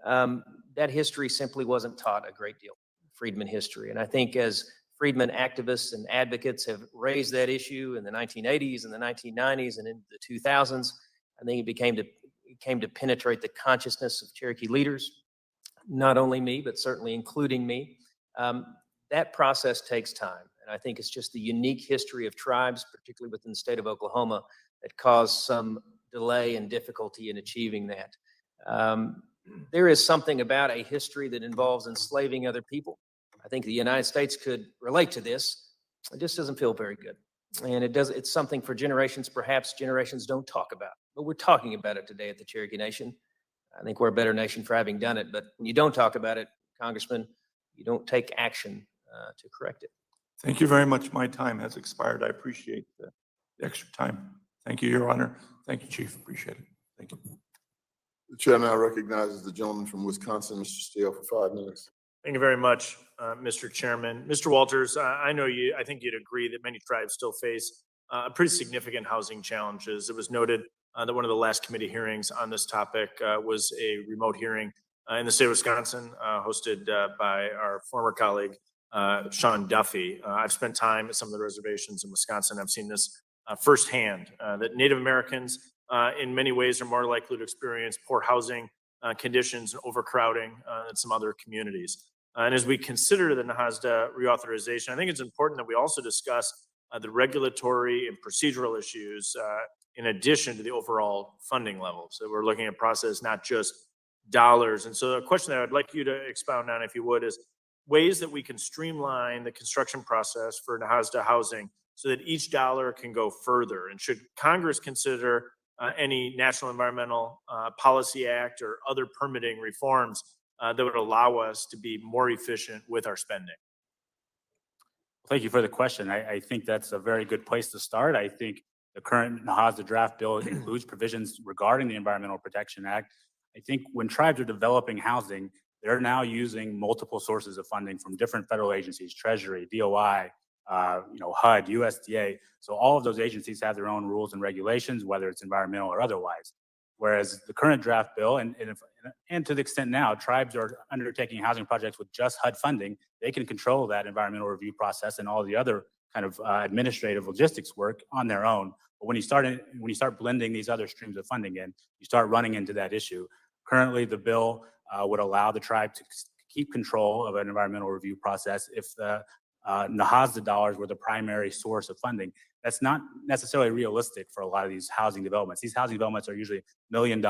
That history simply wasn't taught a great deal, Freedmen history. And I think as Freedmen activists and advocates have raised that issue in the 1980s and the 1990s and in the 2000s, I think it came to penetrate the consciousness of Cherokee leaders, not only me, but certainly including me. That process takes time. And I think it's just the unique history of tribes, particularly within the state of Oklahoma, that caused some delay and difficulty in achieving that. There is something about a history that involves enslaving other people. I think the United States could relate to this. It just doesn't feel very good. And it's something for generations, perhaps generations don't talk about, but we're talking about it today at the Cherokee Nation. I think we're a better nation for having done it, but when you don't talk about it, Congressman, you don't take action to correct it. Thank you very much. My time has expired. I appreciate the extra time. Thank you, Your Honor. Thank you, Chief. Appreciate it. Thank you. The chair now recognizes the gentleman from Wisconsin, Mr. Steele, for 5 minutes. Thank you very much, Mr. Chairman. Mr. Walters, I think you'd agree that many tribes still face pretty significant housing challenges. It was noted that one of the last committee hearings on this topic was a remote hearing in the state of Wisconsin, hosted by our former colleague, Sean Duffy. I've spent time at some of the reservations in Wisconsin. I've seen this firsthand, that Native Americans in many ways are more likely to experience poor housing conditions and overcrowding than some other communities. And as we consider the NAHASDA reauthorization, I think it's important that we also discuss the regulatory and procedural issues in addition to the overall funding levels. So we're looking at process, not just dollars. And so the question that I'd like you to expound on, if you would, is ways that we can streamline the construction process for NAHASDA housing so that each dollar can go further. And should Congress consider any National Environmental Policy Act or other permitting reforms that would allow us to be more efficient with our spending? Thank you for the question. I think that's a very good place to start. I think the current NAHASDA draft bill includes provisions regarding the Environmental Protection Act. I think when tribes are developing housing, they're now using multiple sources of funding from different federal agencies, Treasury, DOI, HUD, USDA. So all of those agencies have their own rules and regulations, whether it's environmental or otherwise. Whereas the current draft bill, and to the extent now, tribes are undertaking housing projects with just HUD funding, they can control that environmental review process and all the other kind of administrative logistics work on their own. But when you start blending these other streams of funding in, you start running into that issue. Currently, the bill would allow the tribe to keep control of an environmental review process if the NAHASDA dollars were the primary source of funding. That's not necessarily realistic for a lot of these housing developments. These housing developments are usually $1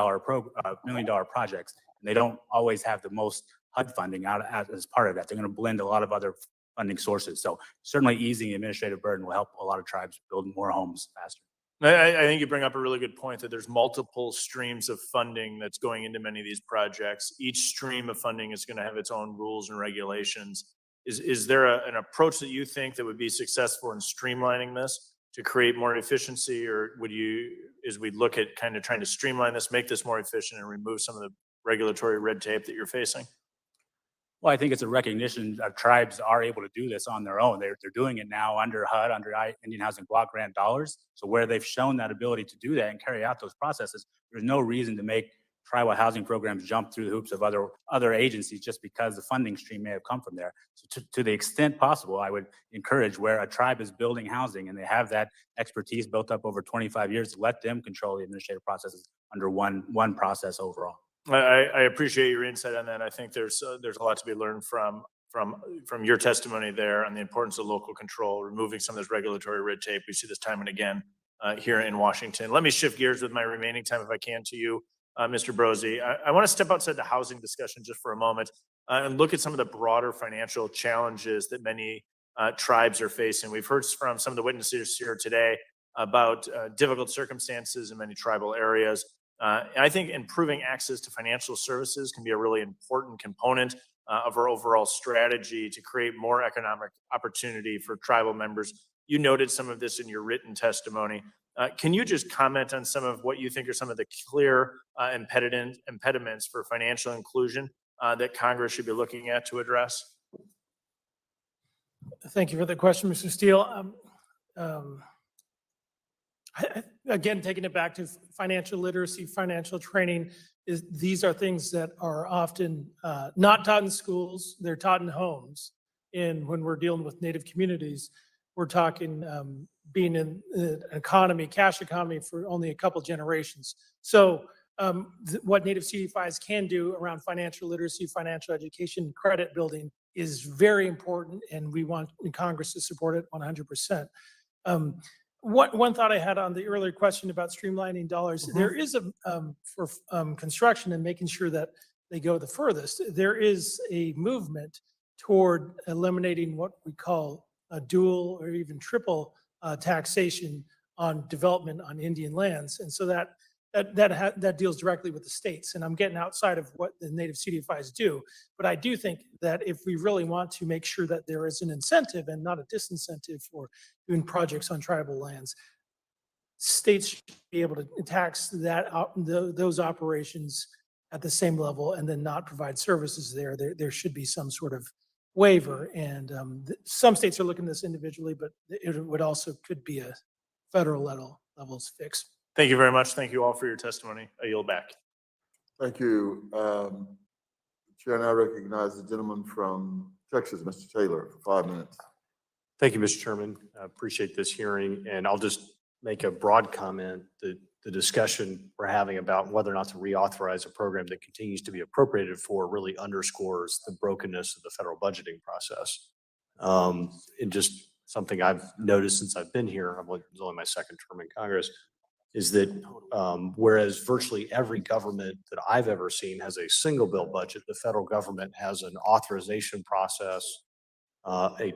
million projects, and they don't always have the most HUD funding out as part of that. They're going to blend a lot of other funding sources. So certainly easing the administrative burden will help a lot of tribes build more homes faster. I think you bring up a really good point that there's multiple streams of funding that's going into many of these projects. Each stream of funding is going to have its own rules and regulations. Is there an approach that you think that would be successful in streamlining this to create more efficiency, or would you, as we look at kind of trying to streamline this, make this more efficient and remove some of the regulatory red tape that you're facing? Well, I think it's a recognition that tribes are able to do this on their own. They're doing it now under HUD, under Indian Housing Block Grant dollars. So where they've shown that ability to do that and carry out those processes, there's no reason to make tribal housing programs jump through the hoops of other agencies just because the funding stream may have come from there. So to the extent possible, I would encourage where a tribe is building housing and they have that expertise built up over 25 years, to let them control the administrative processes under one process overall. I appreciate your insight on that. I think there's a lot to be learned from your testimony there on the importance of local control, removing some of this regulatory red tape. We see this time and again here in Washington. Let me shift gears with my remaining time, if I can, to you, Mr. Brosey. I want to step outside the housing discussion just for a moment and look at some of the broader financial challenges that many tribes are facing. We've heard from some of the witnesses here today about difficult circumstances in many tribal areas. I think improving access to financial services can be a really important component of our overall strategy to create more economic opportunity for tribal members. You noted some of this in your written testimony. Can you just comment on some of what you think are some of the clear impediments for financial inclusion that Congress should be looking at to address? Thank you for the question, Mr. Steele. Again, taking it back to financial literacy, financial training, these are things that are often not taught in schools. They're taught in homes. And when we're dealing with Native communities, we're talking being in an economy, cash economy, for only a couple generations. So what Native CDFIs can do around financial literacy, financial education, credit building is very important, and we want Congress to support it 100%. One thought I had on the earlier question about streamlining dollars, there is for construction and making sure that they go the furthest, there is a movement toward eliminating what we call a dual or even triple taxation on development on Indian lands. And so that deals directly with the states. And I'm getting outside of what the Native CDFIs do, but I do think that if we really want to make sure that there is an incentive and not a disincentive for doing projects on tribal lands, states should be able to tax those operations at the same level and then not provide services there. There should be some sort of waiver, and some states are looking at this individually, but it would also could be a federal levels fix. Thank you very much. Thank you all for your testimony. I yield back. Thank you. Chair, now recognize the gentleman from Texas, Mr. Taylor, for 5 minutes. Thank you, Mr. Chairman. I appreciate this hearing, and I'll just make a broad comment that the discussion we're having about whether or not to reauthorize a program that continues to be appropriated for really underscores the brokenness of the federal budgeting process. And just something I've noticed since I've been here, it was only my second term in Congress, is that whereas virtually every government that I've ever seen has a single bill budget, the federal government has an authorization process,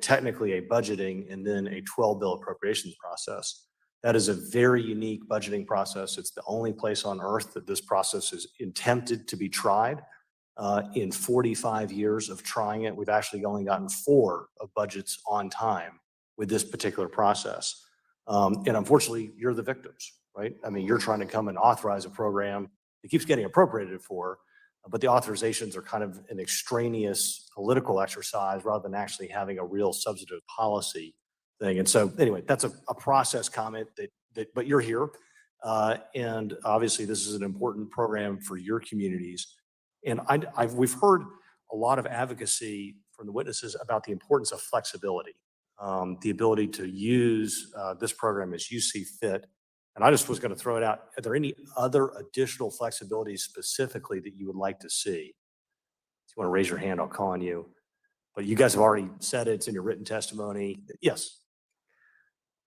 technically a budgeting, and then a 12-bill appropriations process. That is a very unique budgeting process. It's the only place on earth that this process is attempted to be tried. In 45 years of trying it, we've actually only gotten 4 of budgets on time with this particular process. And unfortunately, you're the victims, right? I mean, you're trying to come and authorize a program that keeps getting appropriated for, but the authorizations are kind of an extraneous political exercise rather than actually having a real substantive policy thing. And so anyway, that's a process comment but you're here. And obviously this is an important program for your communities. And we've heard a lot of advocacy from the witnesses about the importance of flexibility, the ability to use this program as you see fit. And I just was going to throw it out. Are there any other additional flexibilities specifically that you would like to see? If you want to raise your hand, I'll call on you. But you guys have already said it's in your written testimony. Yes.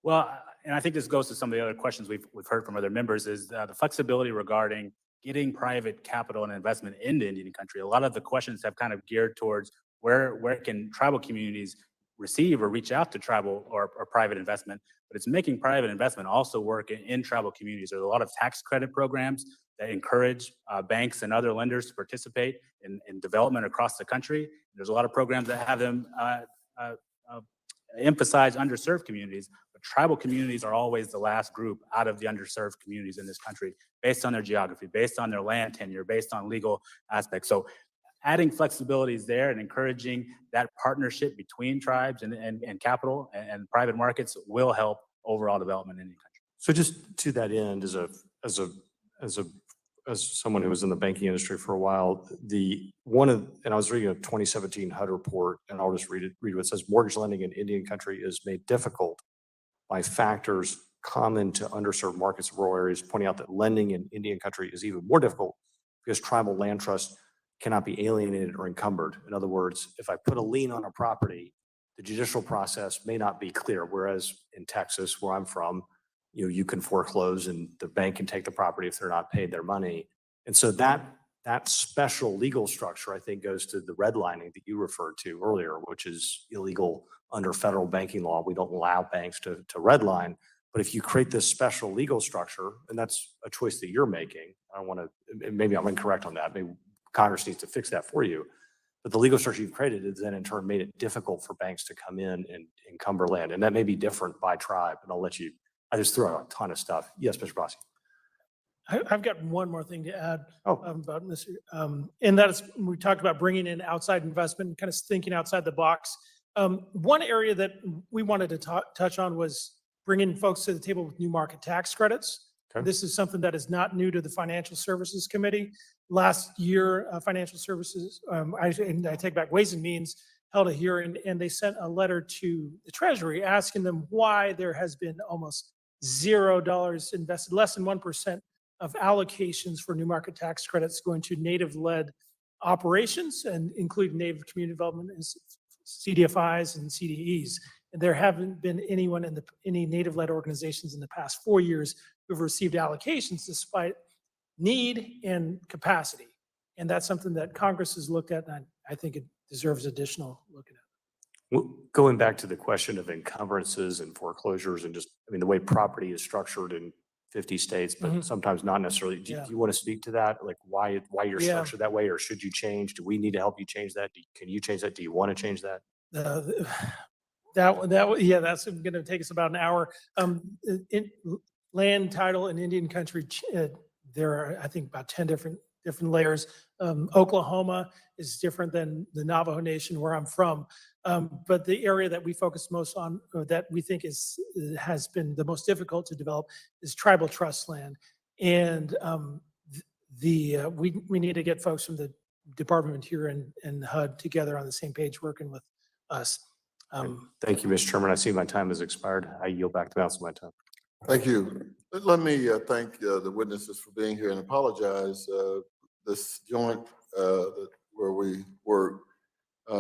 Well, and I think this goes to some of the other questions we've heard from other members, is the flexibility regarding getting private capital and investment into Indian country. A lot of the questions have kind of geared towards where can tribal communities receive or reach out to tribal or private investment, but it's making private investment also work in tribal communities. There's a lot of tax credit programs that encourage banks and other lenders to participate in development across the country. There's a lot of programs that have them emphasize underserved communities, but tribal communities are always the last group out of the underserved communities in this country, based on their geography, based on their land tenure, based on legal aspects. So adding flexibilities there and encouraging that partnership between tribes and capital and private markets will help overall development in the country. So just to that end, as someone who was in the banking industry for a while, and I was reading a 2017 HUD report, and I'll just read what it says. Mortgage lending in Indian country is made difficult by factors common to underserved markets of rural areas, pointing out that lending in Indian country is even more difficult because tribal land trusts cannot be alienated or encumbered. In other words, if I put a lien on a property, the judicial process may not be clear, whereas in Texas, where I'm from, you can foreclose and the bank can take the property if they're not paid their money. And so that special legal structure, I think, goes to the redlining that you referred to earlier, which is illegal under federal banking law. We don't allow banks to redline. But if you create this special legal structure, and that's a choice that you're making, I don't want to, maybe I'm incorrect on that. Maybe Congress needs to fix that for you. But the legal structure you've created has then in turn made it difficult for banks to come in and encumber land. And that may be different by tribe. And I'll let you, I just threw out a ton of stuff. Yes, Mr. Bossi. I've got one more thing to add Oh. about Mr. And that is, we talked about bringing in outside investment, kind of thinking outside the box. One area that we wanted to touch on was bringing folks to the table with new market tax credits. Okay. This is something that is not new to the Financial Services Committee. Last year, Financial Services, I take back Ways and Means, held a hearing and they sent a letter to the Treasury asking them why there has been almost $0 invested, less than 1% of allocations for new market tax credits going to native-led operations and including Native Community Development and CDFIs and CDEs. And there haven't been anyone in any native-led organizations in the past 4 years who've received allocations despite need and capacity. And that's something that Congress has looked at, and I think it deserves additional looking at. Well, going back to the question of encumbrances and foreclosures and just, I mean, the way property is structured in 50 states, but Mhm. sometimes not necessarily. Do Yeah. you want to speak to that? Like why you're Yeah. structured that way, or should you change? Do we need to help you change that? Can you change that? Do you want to change that? Yeah, that's going to take us about an hour. Land title in Indian country, there are, I think, about 10 different layers. Oklahoma is different than the Navajo Nation where I'm from. But the area that we focus most on, or that we think has been the most difficult to develop, is tribal trust land. And we need to get folks from the Department of Interior and HUD together on the same page, working with us. Thank you, Mr. Chairman. I see my time has expired. I yield back the balance of my time. Thank you. Let me thank the witnesses for being here and apologize. This joint where we work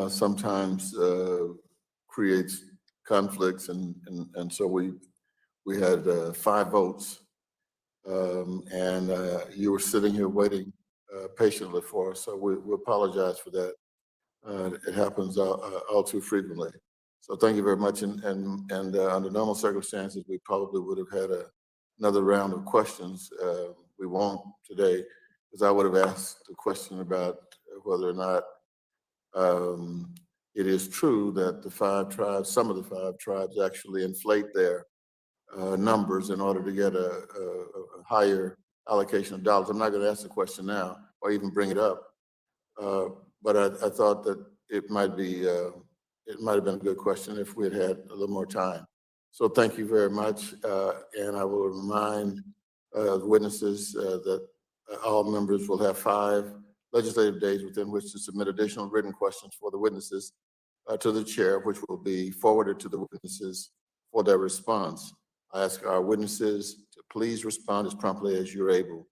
sometimes creates conflicts, and so we had 5 votes, and you were sitting here waiting patiently for us. So we apologize for that. It happens all too frequently. So thank you very much. And under normal circumstances, we probably would have had another round of questions. We won't today, because I would have asked the question about whether or not it is true that the 5 tribes, some of the 5 tribes actually inflate their numbers in order to get a higher allocation of dollars. I'm not going to ask the question now or even bring it up, but I thought that it might have been a good question if we had had a little more time. So thank you very much, and I will remind the witnesses that all members will have 5 legislative days within which to submit additional written questions for the witnesses to the chair, which will be forwarded to the witnesses for their response. I ask our witnesses to please respond as promptly as you're able.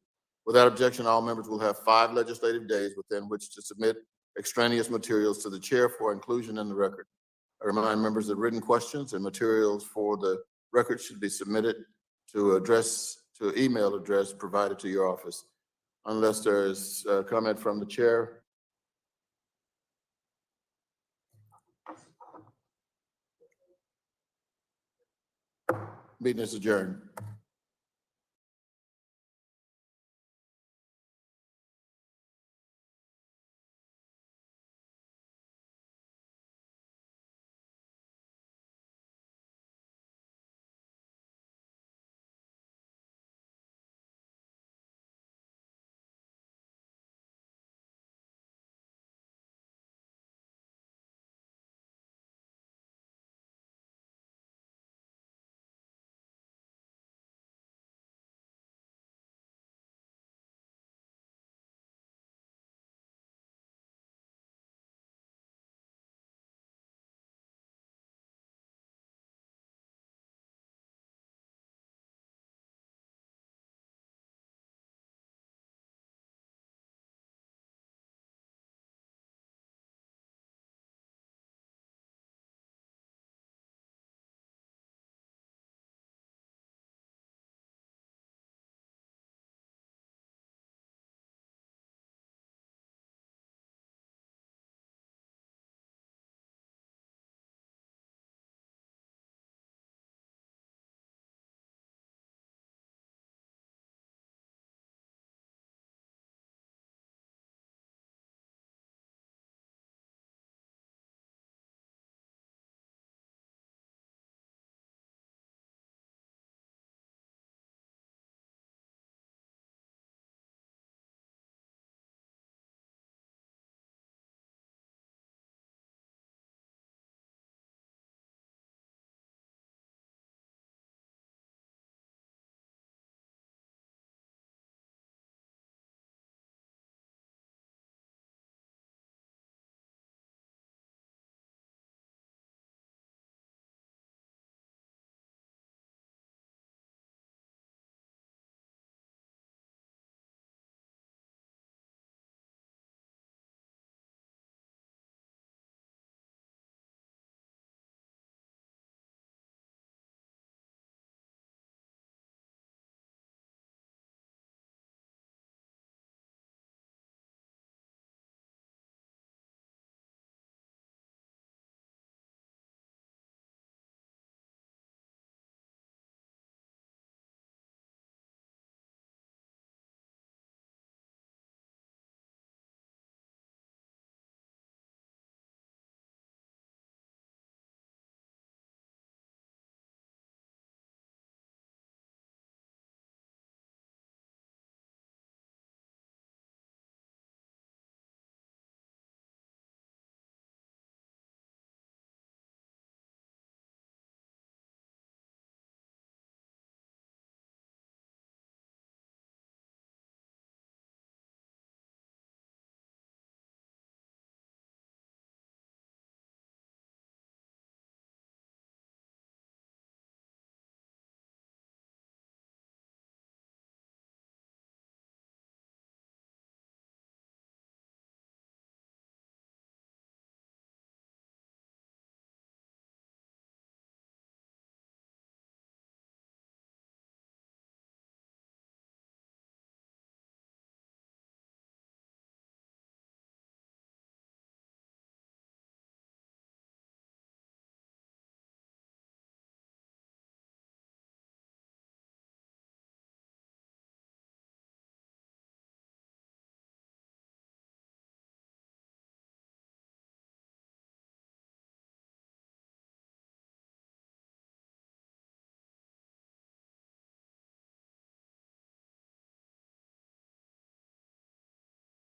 Without objection, all members will have 5 legislative days within which to submit extraneous materials to the chair for inclusion in the record. I remind members that written questions and materials for the record should be submitted to email address provided to your office. Unless there is a comment from the chair. Meeting is adjourned.